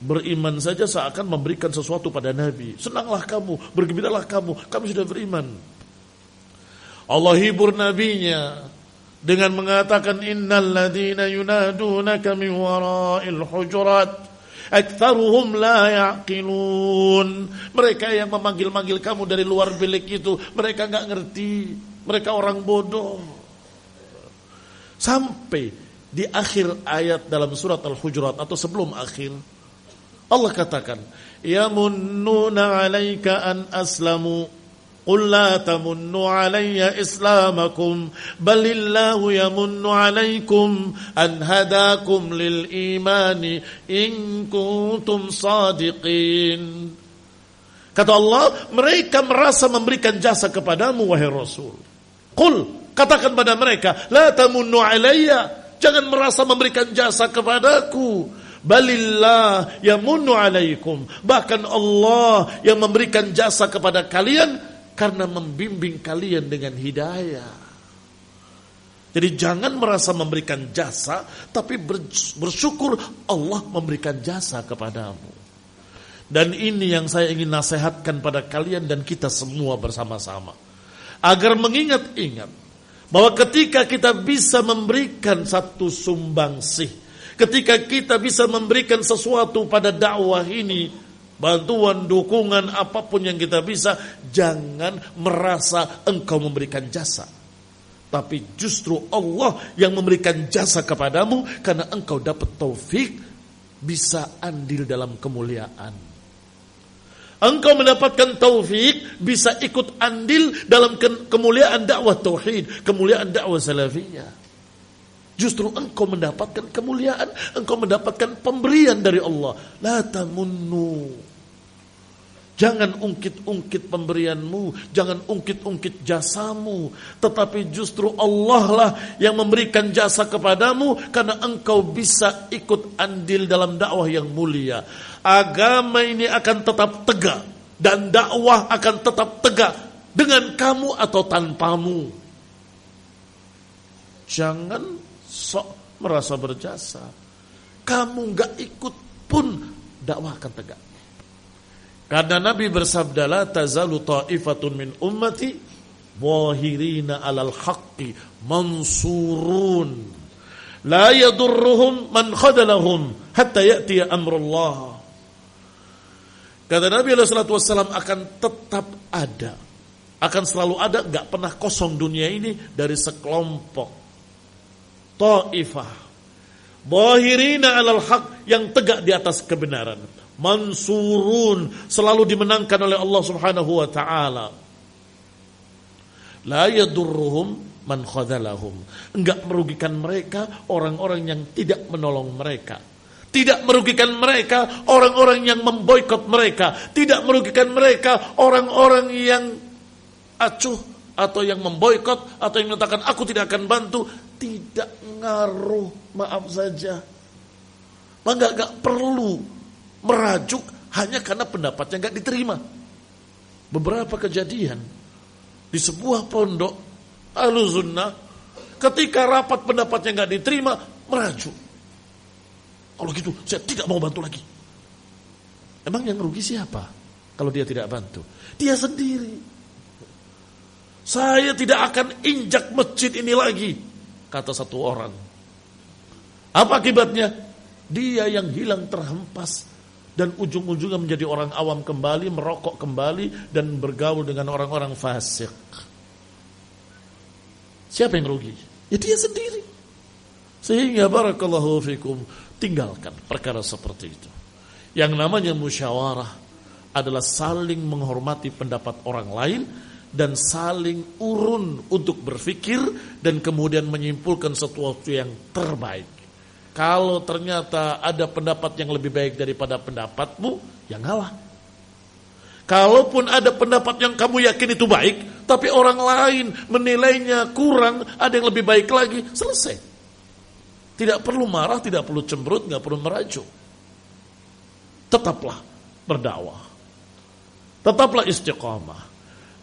Beriman saja seakan memberikan sesuatu pada Nabi. Senanglah kamu, bergembiralah kamu, kami sudah beriman. Allah hibur nabinya dengan mengatakan, innal ladzina yunadunaka min wara'il hujurat aktsaruhum la yaqilun. Mereka yang memanggil-manggil kamu dari luar bilik itu, mereka enggak ngerti, mereka orang bodoh. Sampai di akhir ayat dalam surat Al-Hujurat atau sebelum akhir, Allah katakan, yamunnuna 'alaika an aslamu qul la tamunnu 'alayya islamakum balillahu yamunnu 'alaykum an hadakum lil imani in kuntum shadiqin. Kata Allah, mereka merasa memberikan jasa kepadamu wahai Rasul. Qul, katakan pada mereka, la tamunnu 'alayya, jangan merasa memberikan jasa kepadaku. Balillah yamunnu alaikum. Bahkan Allah yang memberikan jasa kepada kalian karena membimbing kalian dengan hidayah. Jadi jangan merasa memberikan jasa, tapi bersyukur Allah memberikan jasa kepadamu. Dan ini yang saya ingin nasihatkan pada kalian dan kita semua bersama-sama. Agar mengingat-ingat bahwa ketika kita bisa memberikan satu sumbangsih, ketika kita bisa memberikan sesuatu pada dakwah ini, bantuan, dukungan, apapun yang kita bisa, jangan merasa engkau memberikan jasa. Tapi justru Allah yang memberikan jasa kepadamu karena engkau dapat taufik bisa andil dalam kemuliaan. Engkau mendapatkan taufik bisa ikut andil dalam kemuliaan dakwah tauhid, kemuliaan dakwah salafiyah. Justru engkau mendapatkan kemuliaan, engkau mendapatkan pemberian dari Allah. La tamunnu. Jangan ungkit-ungkit pemberianmu, jangan ungkit-ungkit jasamu, tetapi justru Allah lah yang memberikan jasa kepadamu karena engkau bisa ikut andil dalam dakwah yang mulia. Agama ini akan tetap tegak dan dakwah akan tetap tegak dengan kamu atau tanpamu. Jangan sok merasa berjasa. Kamu gak ikut pun dakwah akan tegak. Karena Nabi bersabda, la tazalu ta'ifatun min ummati zahirina 'alal haqqi mansurun la yadurruhum man khadalahum hatta ya'tiya amrullah. Kata Nabi SAW akan tetap ada, akan selalu ada, gak pernah kosong dunia ini dari sekelompok ta'ifah, zahirina 'alal haq, yang tegak di atas kebenaran, mansurun, selalu dimenangkan oleh Allah Subhanahu wa taala. La yadurruhum man khadhalahum, enggak merugikan mereka orang-orang yang tidak menolong mereka. Tidak merugikan mereka orang-orang yang memboikot mereka. Tidak merugikan mereka orang-orang yang acuh atau yang memboikot atau yang mengatakan aku tidak akan bantu. Tidak ngaruh, maaf saja. Maka gak perlu merajuk hanya karena pendapatnya gak diterima. Beberapa kejadian di sebuah pondok Ahlus Sunnah, ketika rapat pendapatnya gak diterima, merajuk. Kalau gitu saya tidak mau bantu lagi. Emang yang rugi siapa kalau dia tidak bantu? Dia sendiri. Saya tidak akan injak masjid ini lagi, kata satu orang. Apa akibatnya? Dia yang hilang terhempas dan ujung-ujungnya menjadi orang awam kembali, merokok kembali dan bergaul dengan orang-orang fasik. Siapa yang rugi? Ya dia sendiri. Sehingga barakallahu fikum, tinggalkan perkara seperti itu. Yang namanya musyawarah adalah saling menghormati pendapat orang lain dan saling urun untuk berpikir dan kemudian menyimpulkan sesuatu yang terbaik. Kalau ternyata ada pendapat yang lebih baik daripada pendapatmu, ya ngalah. Kalaupun ada pendapat yang kamu yakin itu baik, tapi orang lain menilainya kurang, ada yang lebih baik lagi, selesai. Tidak perlu marah, tidak perlu cemberut, tidak perlu merajuk. Tetaplah berdakwah. Tetaplah istiqamah.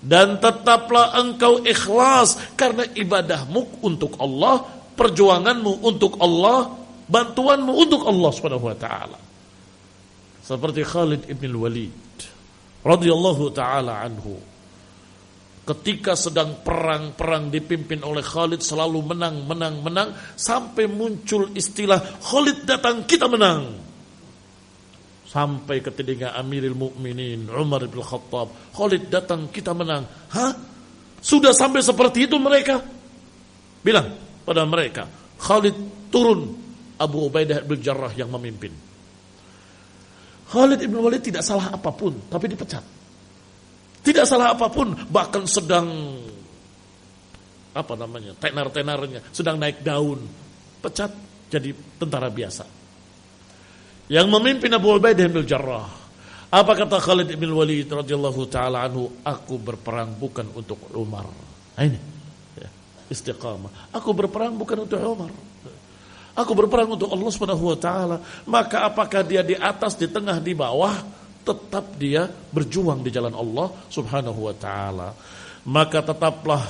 Dan tetaplah engkau ikhlas karena ibadahmu untuk Allah, perjuanganmu untuk Allah, bantuanmu untuk Allah Subhanahu wa taala. Seperti Khalid ibn Walid radhiyallahu taala anhu. Ketika sedang perang dipimpin oleh Khalid selalu menang sampai muncul istilah Khalid datang kita menang. Sampai ke telinga Amirul Mukminin Umar bin Khattab, Khalid datang kita menang. Hah? Sudah sampai seperti itu mereka? Bilang pada mereka, Khalid turun, Abu Ubaidah bin Jarrah yang memimpin. Khalid ibn Walid tidak salah apapun, tapi dipecat. Tidak salah apapun, bahkan sedang tenar-tenarnya sedang naik daun, pecat jadi tentara biasa. Yang memimpin Abu Ubaidah bin Jarrah. Apa kata Khalid bin Walid radhiyallahu taala anhu? Aku berperang bukan untuk Umar. Ini ya, istiqamah. Aku berperang bukan untuk Umar. Aku berperang untuk Allah Subhanahu wa taala. Maka apakah dia di atas, di tengah, di bawah, tetap dia berjuang di jalan Allah Subhanahu wa taala. Maka tetaplah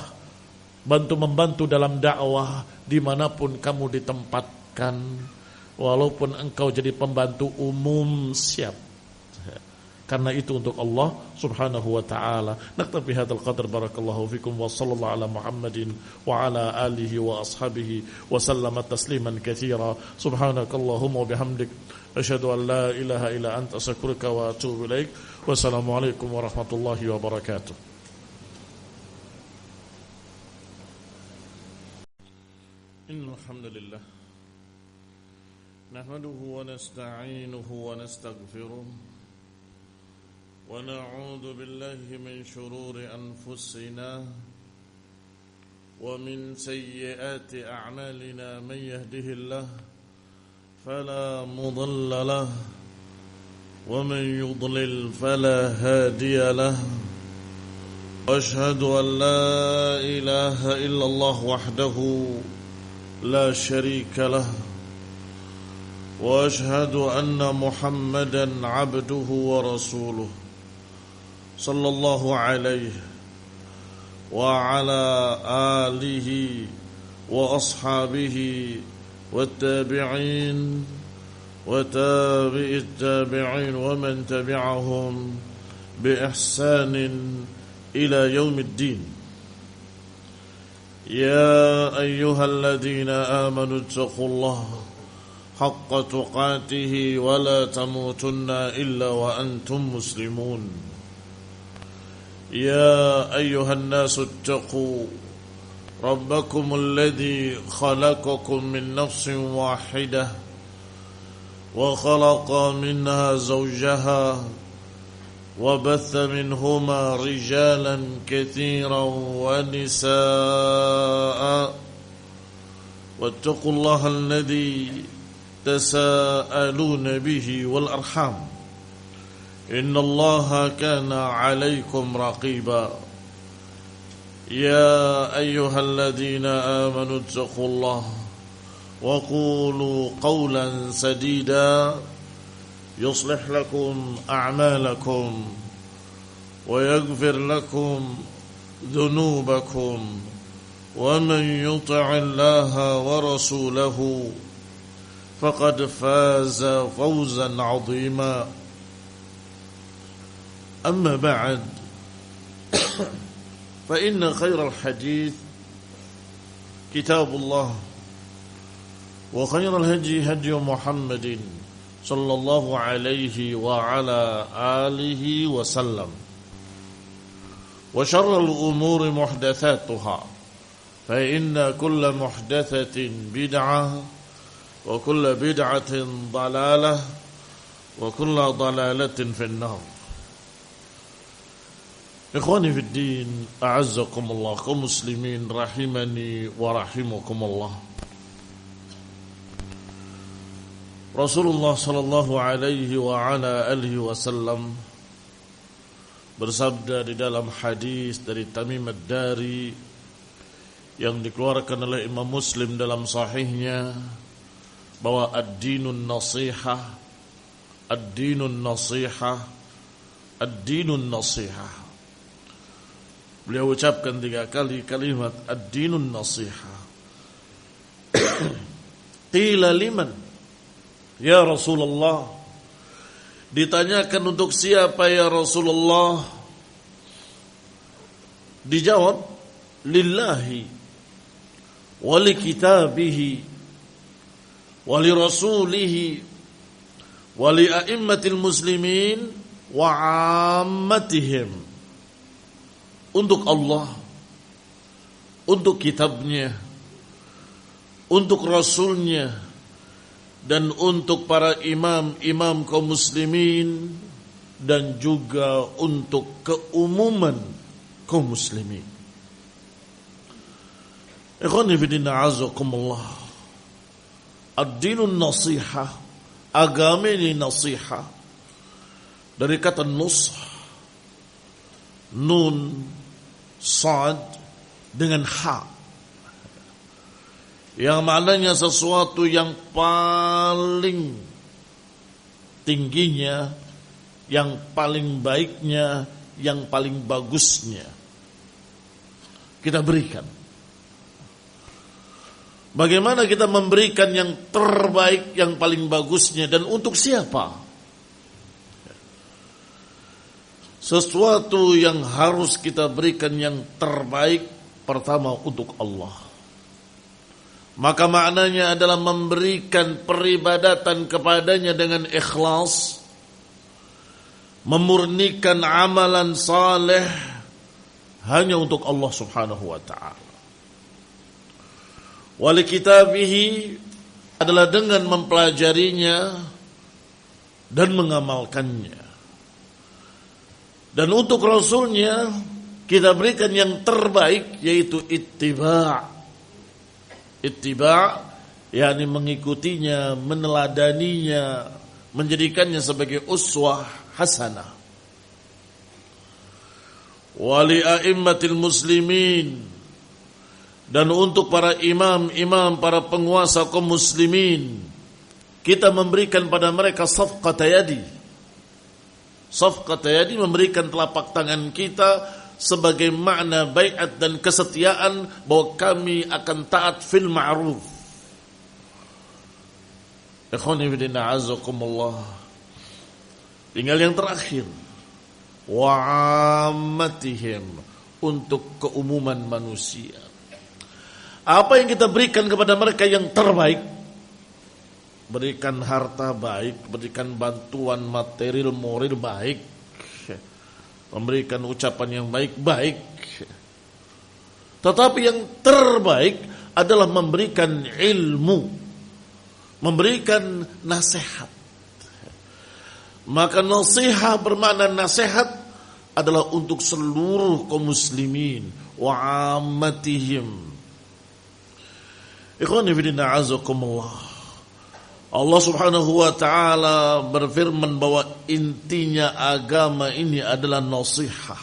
bantu-membantu dalam dakwah dimanapun kamu ditempatkan. Walaupun engkau jadi pembantu umum, siap. Karena itu untuk Allah Subhanahu wa taala. Naktafi hadzal qadar, barakallahu fikum wa sallallahu ala Muhammadin wa ala alihi wa ashabihi wa sallama tasliman katsira. Subhanakallahumma wa bihamdik asyhadu an la ilaha illa anta astaghfiruka wa atubu ilaik. Wassalamu alaikum warahmatullahi wabarakatuh. Innal hamdalillah nahmaduhu wa nasta'inuhu wa nastaghfiruh wa na'udzu billahi min shururi anfusina wa min sayyiati a'malina man yahdihillahu فلا مضل له ومن يضلل فلا هادي له وأشهد أن لا إله إلا الله وحده لا شريك له وأشهد أن محمدا عبده ورسوله صلى الله عليه وعلى آله وأصحابه والتابعين وتابع التابعين ومن تبعهم بإحسان إلى يوم الدين. يا أيها الذين آمنوا اتقوا الله حق تقاته ولا تموتن إلا وأنتم مسلمون. يا أيها الناس اتقوا ربكم الذي خلقكم من نفس واحدة وخلق منها زوجها وبث منهما رجالا كثيرا ونساء واتقوا الله الذي تساءلون به والأرحام إن الله كان عليكم رقيبا يا أيها الذين آمنوا اتقوا الله وقولوا قولا سديدا يصلح لكم أعمالكم ويغفر لكم ذنوبكم ومن يطع الله ورسوله فقد فاز فوزا عظيما أما بعد فإن خير الحديث كتاب الله وخير الهدي هدي محمد صلى الله عليه وعلى آله وسلم وشر الأمور محدثاتها فإن كل محدثة بدعة وكل بدعة ضلالة وكل ضلالة في النار. Ikhwani fi din, a'azzakumullah, kaum muslimin rahimani wa rahimakumullah. Rasulullah sallallahu alaihi wa ala alihi wasallam bersabda di dalam hadis dari Tamim ad-Dari yang dikeluarkan oleh Imam Muslim dalam sahihnya bahwa ad-dinun nasihah, ad-dinun nasihah, ad-dinun nasihah. Beliau ucapkan 3 kali kalimat ad-dinun nasihah. Qila liman ya Rasulullah, ditanyakan untuk siapa ya Rasulullah? Dijawab lillahi wa li kitabihi wa li rasulihi wa li a'immatil muslimin wa 'ammatihim. Untuk Allah, untuk kitabnya, untuk rasulnya, dan untuk para imam-imam kaum muslimin, dan juga untuk keumuman kaum muslimin. Ikhwani fillah azakumullah. Ad-dinun nasihah, agama ini nasihah, dari kata nusah, nun, sad dengan ha, yang maknanya sesuatu yang paling tingginya, yang paling baiknya, yang paling bagusnya kita berikan. Bagaimana kita memberikan yang terbaik, yang paling bagusnya, dan untuk siapa? Sesuatu yang harus kita berikan yang terbaik pertama untuk Allah. Maka maknanya adalah memberikan peribadatan kepadanya dengan ikhlas, memurnikan amalan saleh hanya untuk Allah Subhanahu wa taala. Wali kitabihi adalah dengan mempelajarinya dan mengamalkannya. Dan untuk Rasulnya kita berikan yang terbaik, yaitu ittiba'. Ittiba' yakni mengikutinya, meneladaninya, menjadikannya sebagai uswah hasanah. Wali a'immatil muslimin, dan untuk para imam-imam, para penguasa kaum muslimin, kita memberikan pada mereka safqata yadi. Safqata yadi, memberikan telapak tangan kita sebagai makna bai'at dan kesetiaan bahwa kami akan taat fil ma'ruf. Ikhwani fillah azakumullah. Tinggal yang terakhir, wa'ammatihim, untuk keumuman manusia. Apa yang kita berikan kepada mereka yang terbaik? Berikan harta baik, berikan bantuan material moral baik, memberikan ucapan yang baik-baik. Tetapi yang terbaik adalah memberikan ilmu, memberikan nasihat. Maka nasihat bermakna nasihat adalah untuk seluruh kaum muslimin wa ammatihim. Ikhwani fillah azakumullah. Allah Subhanahu wa taala berfirman bahwa intinya agama ini adalah nasihat,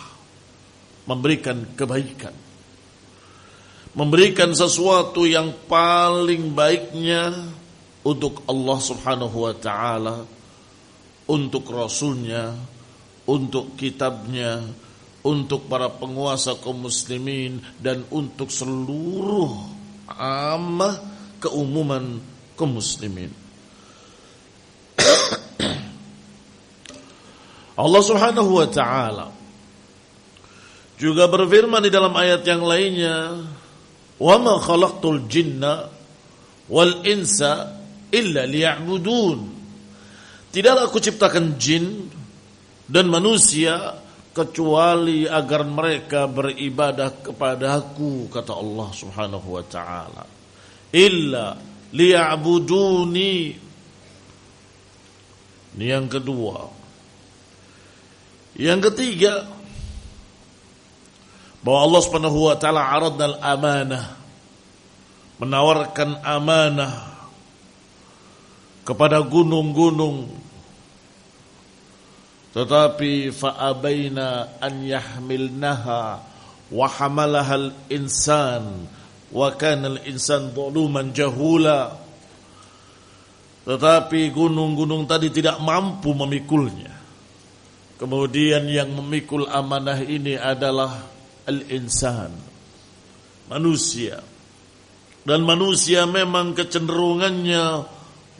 memberikan kebaikan, memberikan sesuatu yang paling baiknya untuk Allah Subhanahu wa taala, untuk Rasulnya, untuk kitabnya, untuk para penguasa kaum muslimin, dan untuk seluruh ammah keumuman kaum muslimin. Allah Subhanahu wa taala juga berfirman di dalam ayat yang lainnya, "Wa ma khalaqtul jinna wal insa illa liya'budun." Tidaklah aku ciptakan jin dan manusia kecuali agar mereka beribadah kepadaku, kata Allah Subhanahu wa taala. Illa liya'buduni. Ini yang kedua. Yang ketiga, bahwa Allah Subhanahu wa taala aradnal amanah, menawarkan amanah kepada gunung-gunung, tetapi fa'abaina an yahmilnaha wa hamalahal insan wa kana al-insan zaluman jahula. Tetapi gunung-gunung tadi tidak mampu memikulnya. Kemudian yang memikul amanah ini adalah al-insan, manusia. Dan manusia memang kecenderungannya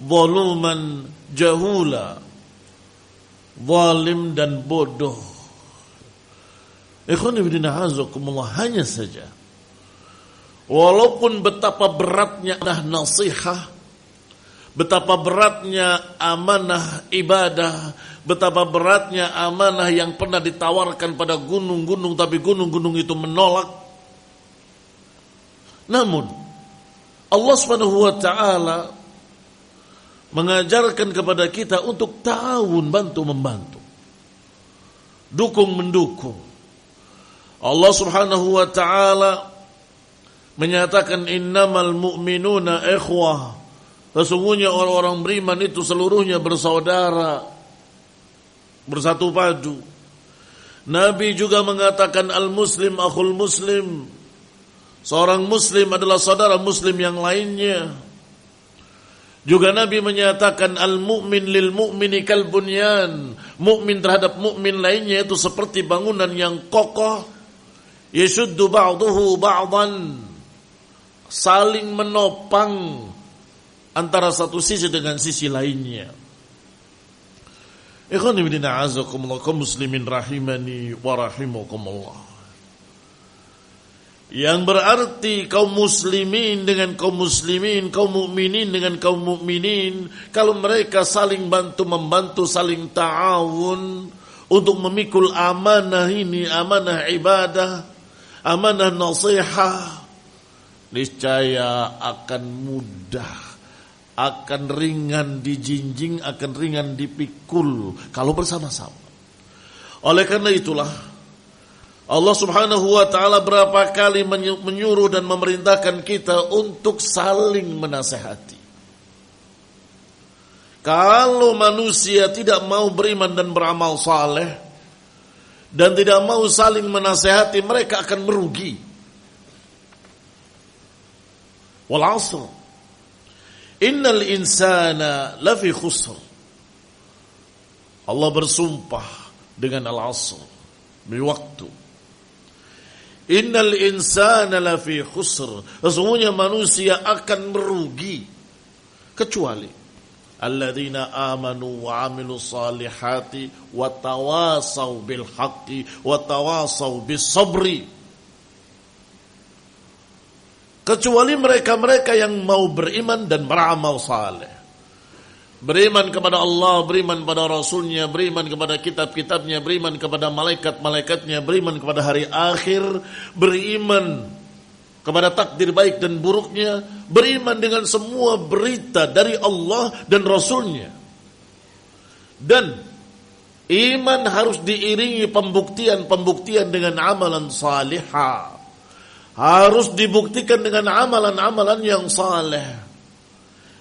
zaluman jahula, zalim dan bodoh. Ikhwan fillah azakumullah, hanya saja walaupun betapa beratnya nasihat, betapa beratnya amanah ibadah, betapa beratnya amanah yang pernah ditawarkan pada gunung-gunung, tapi gunung-gunung itu menolak. Namun Allah Subhanahu wa taala mengajarkan kepada kita untuk ta'awun, bantu-membantu, dukung-mendukung. Allah Subhanahu wa taala menyatakan innamal mu'minuna ikhwah. Sesungguhnya orang-orang beriman itu seluruhnya bersaudara, bersatu padu. Nabi juga mengatakan al-muslim akhul muslim. Seorang muslim adalah saudara muslim yang lainnya. Juga Nabi menyatakan al-mu'min lil mu'mini kal bunyan. Mukmin terhadap mukmin lainnya itu seperti bangunan yang kokoh. Yashuddu ba'duhu ba'dan. Saling menopang antara satu sisi dengan sisi lainnya. Ikhwan fillah a'azakumullah, kaum muslimin rahimani wa rahimakumullah. Yang berarti kaum muslimin dengan kaum muslimin, kaum mukminin dengan kaum mukminin, kalau mereka saling bantu-membantu, saling ta'awun untuk memikul amanah ini, amanah ibadah, amanah nasihat, niscaya akan mudah, akan ringan dijinjing, akan ringan dipikul kalau bersama-sama. Oleh karena itulah Allah Subhanahu wa taala berapa kali menyuruh dan memerintahkan kita untuk saling menasehati. Kalau manusia tidak mau beriman dan beramal saleh dan tidak mau saling menasehati, mereka akan merugi. Wal 'asr. Innal insana lafi khusr. Allah bersumpah dengan al-'asr, demi waktu. Innal insana lafi khusr. Sesungguhnya manusia akan merugi kecuali alladzina amanu wa amilus salihati wa tawasaw bil haqqi wa tawasaw bis sabri. Kecuali mereka-mereka yang mau beriman dan beramal saleh. Beriman kepada Allah, beriman kepada Rasulnya, beriman kepada kitab-kitabnya, beriman kepada malaikat-malaikatnya, beriman kepada hari akhir, beriman kepada takdir baik dan buruknya, beriman dengan semua berita dari Allah dan Rasulnya. Dan iman harus diiringi pembuktian dengan amalan salihah. Harus dibuktikan dengan amalan-amalan yang saleh,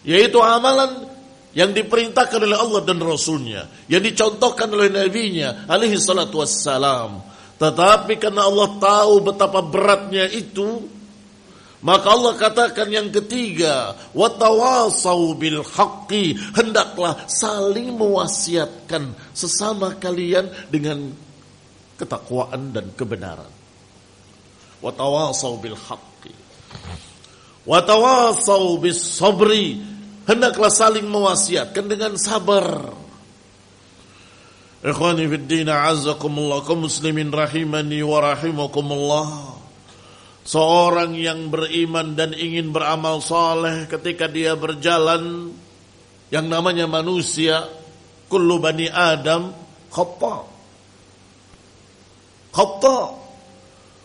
yaitu amalan yang diperintahkan oleh Allah dan Rasulnya, yang dicontohkan oleh Nabi-Nya alaihi salatu wassalam. Tetapi karena Allah tahu betapa beratnya itu, maka Allah katakan yang ketiga, watawasau bil haqqi, hendaklah saling mewasiatkan sesama kalian dengan ketakwaan dan kebenaran. Watawasau bil haqqi, watawasau bis sabri, hendaklah saling mewasiatkan dengan sabar. Ikhwani fid din, a'azzakumullah, kaum muslimin rahimani wa rahimakumullah. Seorang yang beriman dan ingin beramal saleh, ketika dia berjalan, yang namanya manusia, kullu bani Adam khata'.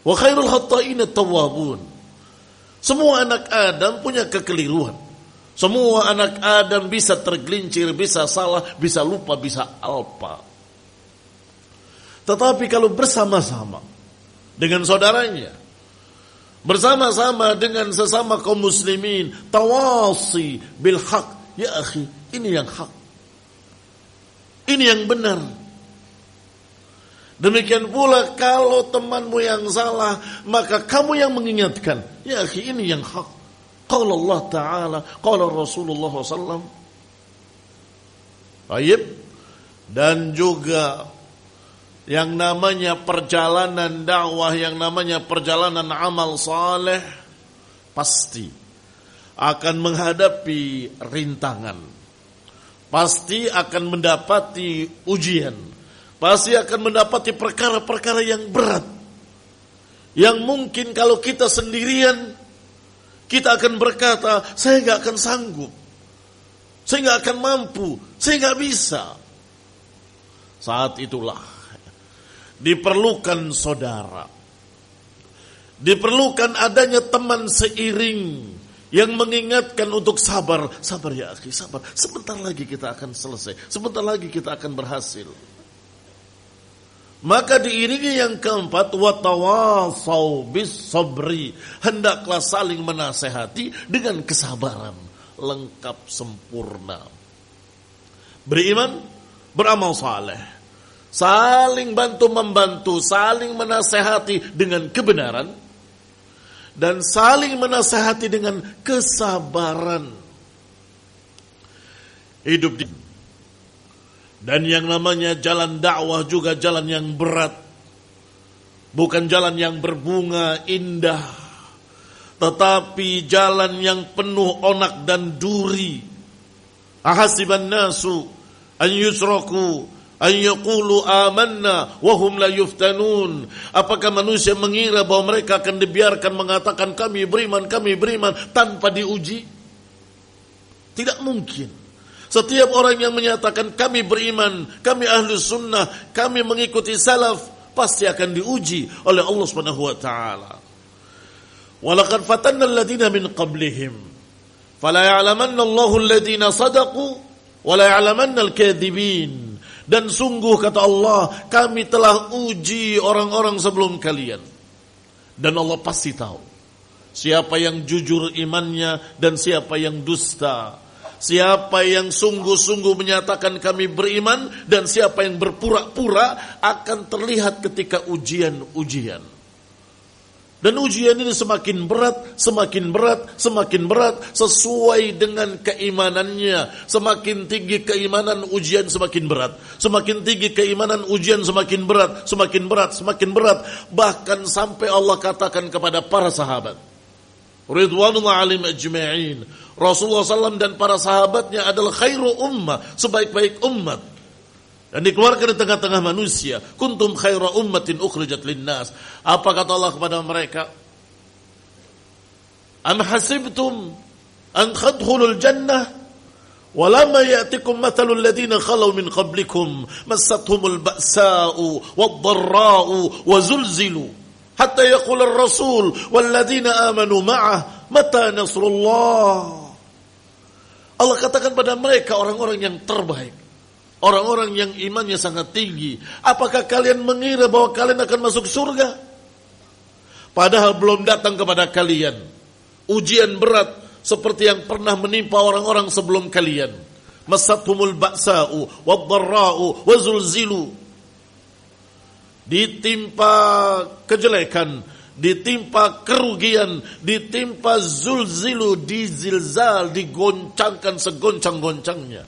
Wa khairul khata'in at-tawwabun. Semua anak Adam punya kekeliruan. Semua anak Adam bisa tergelincir, bisa salah, bisa lupa, bisa alpa. Tetapi kalau bersama-sama dengan saudaranya, bersama-sama dengan sesama kaum muslimin, tawasi bil haq, ya akhi, ini yang hak, ini yang benar. Demikian pula kalau temanmu yang salah, maka kamu yang mengingatkan, ya akhi, ini yang hak. Qala Allah Ta'ala, qala Rasulullah SAW. Baik. Dan juga yang namanya perjalanan dakwah, yang namanya perjalanan amal saleh, pasti akan menghadapi rintangan, pasti akan mendapati ujian, pasti akan mendapati perkara-perkara yang berat, yang mungkin kalau kita sendirian, kita akan berkata, saya gak akan sanggup, saya gak akan mampu, saya gak bisa. Saat itulah diperlukan saudara, diperlukan adanya teman seiring yang mengingatkan untuk sabar. Sabar ya akhi, sabar. Sebentar lagi kita akan selesai, sebentar lagi kita akan berhasil. Maka diiringi yang keempat, watawasau bis sabri, hendaklah saling menasehati dengan kesabaran lengkap sempurna. Beriman, beramal saleh, saling bantu membantu, saling menasehati dengan kebenaran, dan saling menasehati dengan kesabaran. Hidup di dan yang namanya jalan dakwah juga jalan yang berat. Bukan jalan yang berbunga indah, tetapi jalan yang penuh onak dan duri. Ahasiban nasu an yusraku an yaqulu amanna wa hum la yuftanun. Apakah manusia mengira bahwa mereka akan dibiarkan mengatakan kami beriman tanpa diuji? Tidak mungkin. Setiap orang yang menyatakan kami beriman, kami ahli sunnah, kami mengikuti salaf, pasti akan diuji oleh Allah Subhanahu wa taala. Walaqad fatanna alladziina min qablihim fala ya'lamanna Allahu alladziina shadaqu wa la ya'lamanna al-kadzibin. Dan sungguh kata Allah, kami telah uji orang-orang sebelum kalian, dan Allah pasti tahu siapa yang jujur imannya dan siapa yang dusta. Siapa yang sungguh-sungguh menyatakan kami beriman dan siapa yang berpura-pura akan terlihat ketika ujian-ujian. Dan ujian ini semakin berat sesuai dengan keimanannya. Semakin tinggi keimanan, ujian semakin berat. Semakin tinggi keimanan, ujian semakin berat. Bahkan sampai Allah katakan kepada para sahabat, Ridwanullah alim ajma'in, Rasulullah SAW dan para sahabatnya adalah khairu ummah, sebaik-baik umat, dan dikeluarkan di tengah-tengah manusia. Kuntum khaira ummatin ukhrijat linnas. Apa kata Allah kepada mereka? Am hasibtum an tadkhulul jannah walamma ya'tikum mathalul ladzina khalau min qablikum massathumul ba'sa'u wad-dharra'u wa zulzilu Hatta yaqul ar-rasul walladzina amanu ma'ah mata nasrullah. Allah katakan pada mereka, orang-orang yang terbaik, orang-orang yang imannya sangat tinggi, apakah kalian mengira bahwa kalian akan masuk surga? Padahal belum datang kepada kalian ujian berat seperti yang pernah menimpa orang-orang sebelum kalian. Masathumul ba'sa'u wad-dharra'u wazulzilu. Ditimpa kejelekan, ditimpa kerugian, ditimpa zulzilu, dizilzal, digoncangkan segoncang-goncangnya.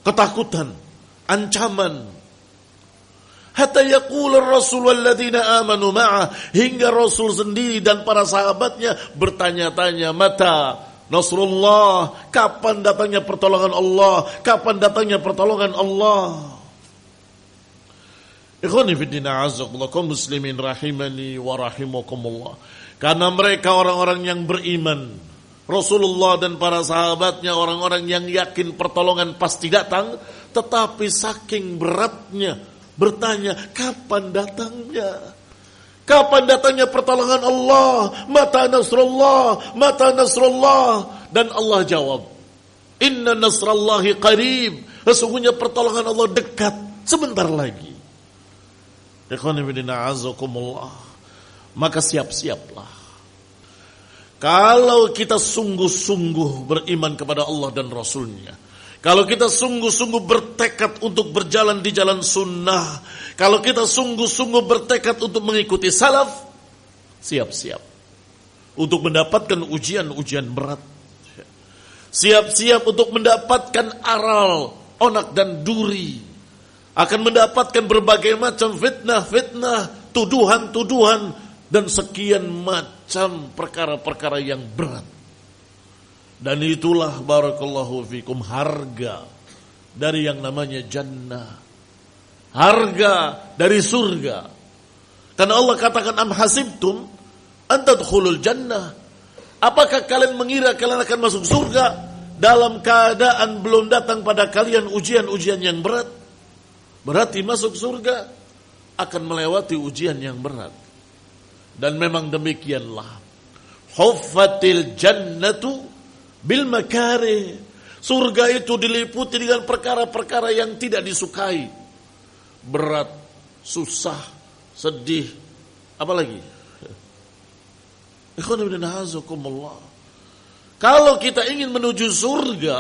Ketakutan, ancaman. Hatta yaqul ar-rasul walladzina amanu ma'ah, hingga Rasul sendiri dan para sahabatnya bertanya-tanya, mata nasrullah, kapan datangnya pertolongan Allah? Kapan datangnya pertolongan Allah? Ikhwani fiddina azakullah, kaum muslimin rahimani wa rahimakumullah. Karena mereka orang-orang yang beriman, Rasulullah dan para sahabatnya orang-orang yang yakin pertolongan pasti datang, tetapi saking beratnya bertanya, kapan datangnya? Kapan datangnya pertolongan Allah? Mata nasrullah, mata nasrullah. Dan Allah jawab, inna nasrallahi qarib. Sesungguhnya pertolongan Allah dekat, sebentar lagi. Maka siap-siaplah. Kalau kita sungguh-sungguh beriman kepada Allah dan Rasulnya, kalau kita sungguh-sungguh bertekad untuk berjalan di jalan sunnah, kalau kita sungguh-sungguh bertekad untuk mengikuti salaf, siap-siap untuk mendapatkan ujian-ujian berat. Siap-siap untuk mendapatkan aral, onak dan duri. Akan mendapatkan berbagai macam fitnah-fitnah, tuduhan-tuduhan, dan sekian macam perkara-perkara yang berat. Dan itulah barakallahu fikum harga dari yang namanya jannah. Harga dari surga. Karena Allah katakan, am hasibtum an tadkhulul jannah. Apakah kalian mengira kalian akan masuk surga dalam keadaan belum datang pada kalian ujian-ujian yang berat? Berarti masuk surga akan melewati ujian yang berat. Dan memang demikianlah. Huffatil jannatu bil makarih. Surga itu diliputi dengan perkara-perkara yang tidak disukai. Berat, susah, sedih, apalagi? Kalau kita ingin menuju surga,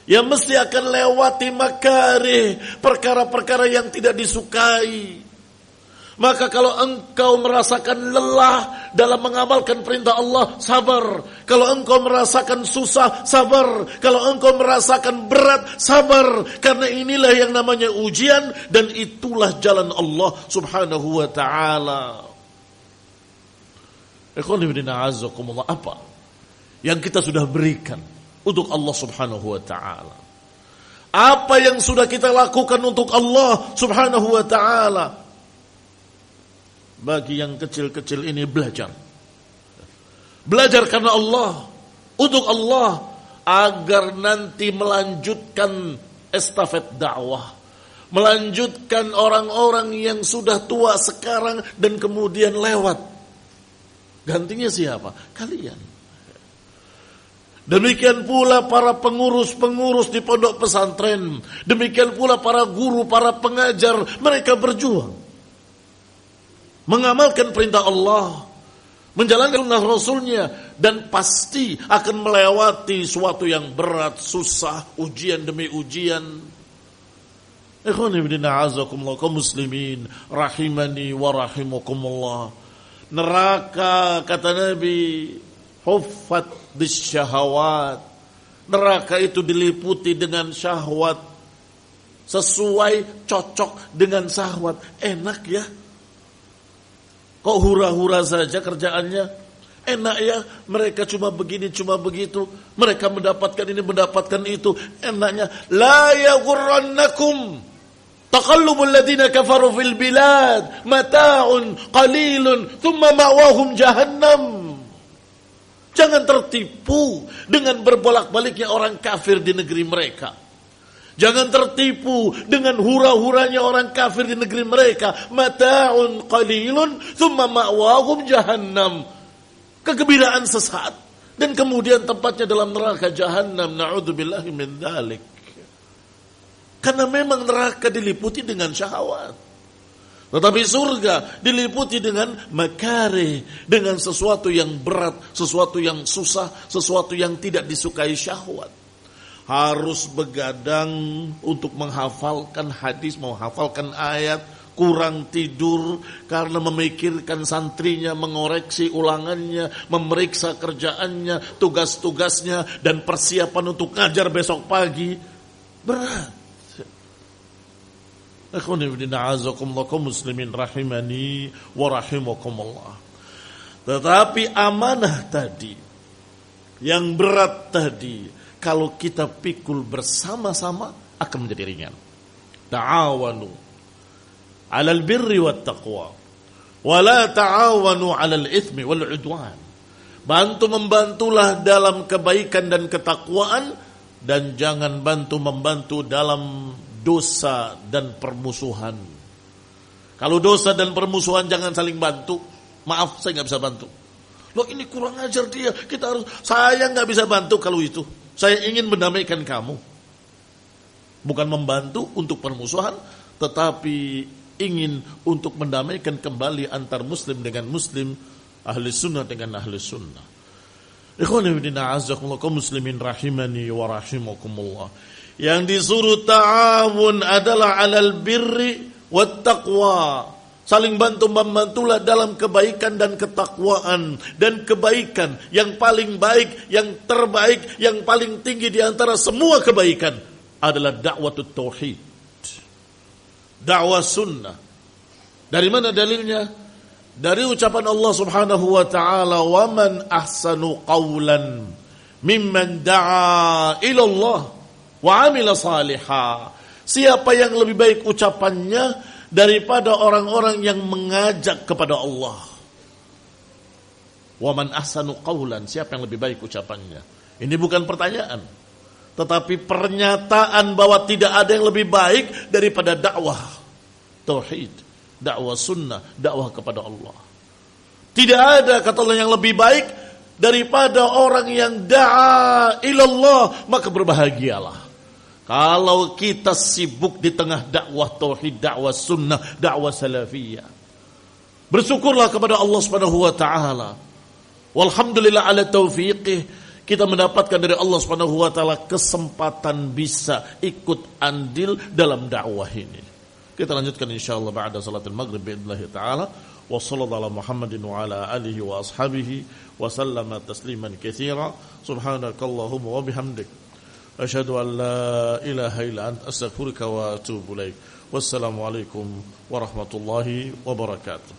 ya mesti akan lewati makarih, perkara-perkara yang tidak disukai. Maka kalau engkau merasakan lelah dalam mengamalkan perintah Allah, sabar. Kalau engkau merasakan susah, sabar. Kalau engkau merasakan berat, sabar. Karena inilah yang namanya ujian, dan itulah jalan Allah subhanahu wa ta'ala. Apa yang kita sudah berikan untuk Allah subhanahu wa ta'ala? Apa yang sudah kita lakukan untuk Allah subhanahu wa ta'ala? Bagi yang kecil-kecil ini belajar. Belajar karena Allah, untuk Allah, agar nanti melanjutkan estafet dakwah. Melanjutkan orang-orang yang sudah tua sekarang dan kemudian lewat. Gantinya siapa? Kalian. Demikian pula para pengurus-pengurus di pondok pesantren. Demikian pula para guru, para pengajar. Mereka berjuang mengamalkan perintah Allah, menjalankan sunnah Rasulnya, dan pasti akan melewati suatu yang berat, susah, ujian demi ujian. Ikhwan ibn a'azakumullah, kaum muslimin rahimani wa rahimakumullah. Neraka, kata Nabi, huffat bisyahawat. Neraka itu diliputi dengan syahwat, sesuai, cocok dengan syahwat. Enak ya, kok hura-hura saja kerjaannya? Enak ya, mereka cuma begini, cuma begitu. Mereka mendapatkan ini, mendapatkan itu. Enaknya, la yaghurrannakum taqallubul ladzina kafaru fil bilad, mata'un qalilun, thumma ma'wahum jahannam. Jangan tertipu dengan berbolak-baliknya orang kafir di negeri mereka. Jangan tertipu dengan hura-huranya orang kafir di negeri mereka. Mata'un qalilun thumma ma'wahum jahannam. Kegembiraan sesaat dan kemudian tempatnya dalam neraka jahannam. Na'udzubillahi min dzalik. Karena memang neraka diliputi dengan syahwat. Tetapi surga diliputi dengan makarih, dengan sesuatu yang berat, sesuatu yang susah, sesuatu yang tidak disukai syahwat. Harus begadang untuk menghafalkan hadis, menghafalkan ayat, kurang tidur karena memikirkan santrinya, mengoreksi ulangannya, memeriksa kerjaannya, tugas-tugasnya, dan persiapan untuk ngajar besok pagi. Berat. Muslimin rahimani wa rahimakumullah. Tetapi amanah tadi, yang berat tadi, kalau kita pikul bersama-sama akan menjadi ringan. Ta'awanu 'alal birri wat taqwa wa la ta'awanu 'alal itsmi wal 'udwan. Bantu-membantulah dalam kebaikan dan ketakwaan, dan jangan bantu-membantu dalam dosa dan permusuhan. Kalau dosa dan permusuhan jangan saling bantu. Maaf, saya nggak bisa bantu. Loh, ini kurang ajar dia. Saya nggak bisa bantu kalau itu. Saya ingin mendamaikan kamu. Bukan membantu untuk permusuhan, tetapi ingin untuk mendamaikan kembali antar muslim dengan muslim, ahli sunnah dengan ahli sunnah. Ikhwani fillah, a'azzakumullah, kaum muslimin rahimani wa rahimakumullah. Yang disuruh ta'awun adalah 'alal birri wat taqwa. Saling bantu-membantulah dalam kebaikan dan ketakwaan. Dan kebaikan yang paling baik, yang terbaik, yang paling tinggi di antara semua kebaikan adalah dakwah tauhid. Dakwah sunnah. Dari mana dalilnya? Dari ucapan Allah Subhanahu wa taala, "Wa man ahsanu qawlan mimman da'a ila Allah wa 'amila salihah." Siapa yang lebih baik ucapannya daripada orang-orang yang mengajak kepada Allah? Wa man ahsanu qawlan, siapa yang lebih baik ucapannya? Ini bukan pertanyaan, tetapi pernyataan bahwa tidak ada yang lebih baik daripada dakwah tauhid, dakwah sunnah, dakwah kepada Allah. Tidak ada, kata Allah, yang lebih baik daripada orang yang da'a ilallah. Maka berbahagialah kalau kita sibuk di tengah dakwah tauhid, dakwah sunnah, dakwah salafiyah. Bersyukurlah kepada Allah Subhanahu wa taala. Walhamdulillah ala taufiqih. Kita mendapatkan dari Allah Subhanahu wa taala kesempatan bisa ikut andil dalam dakwah ini. Kita lanjutkan insyaallah ba'da salatul maghrib biidznillah taala. Wa sallallahu ala Muhammadin wa ala alihi wa ashabihi wa sallama tasliman katsira. Subhanakallahumma wa bihamdik, asyhadu an la ilaha illa anta, astaghfiruka wa atubu ilaik. Wassalamu alaikum warahmatullahi wabarakatuh.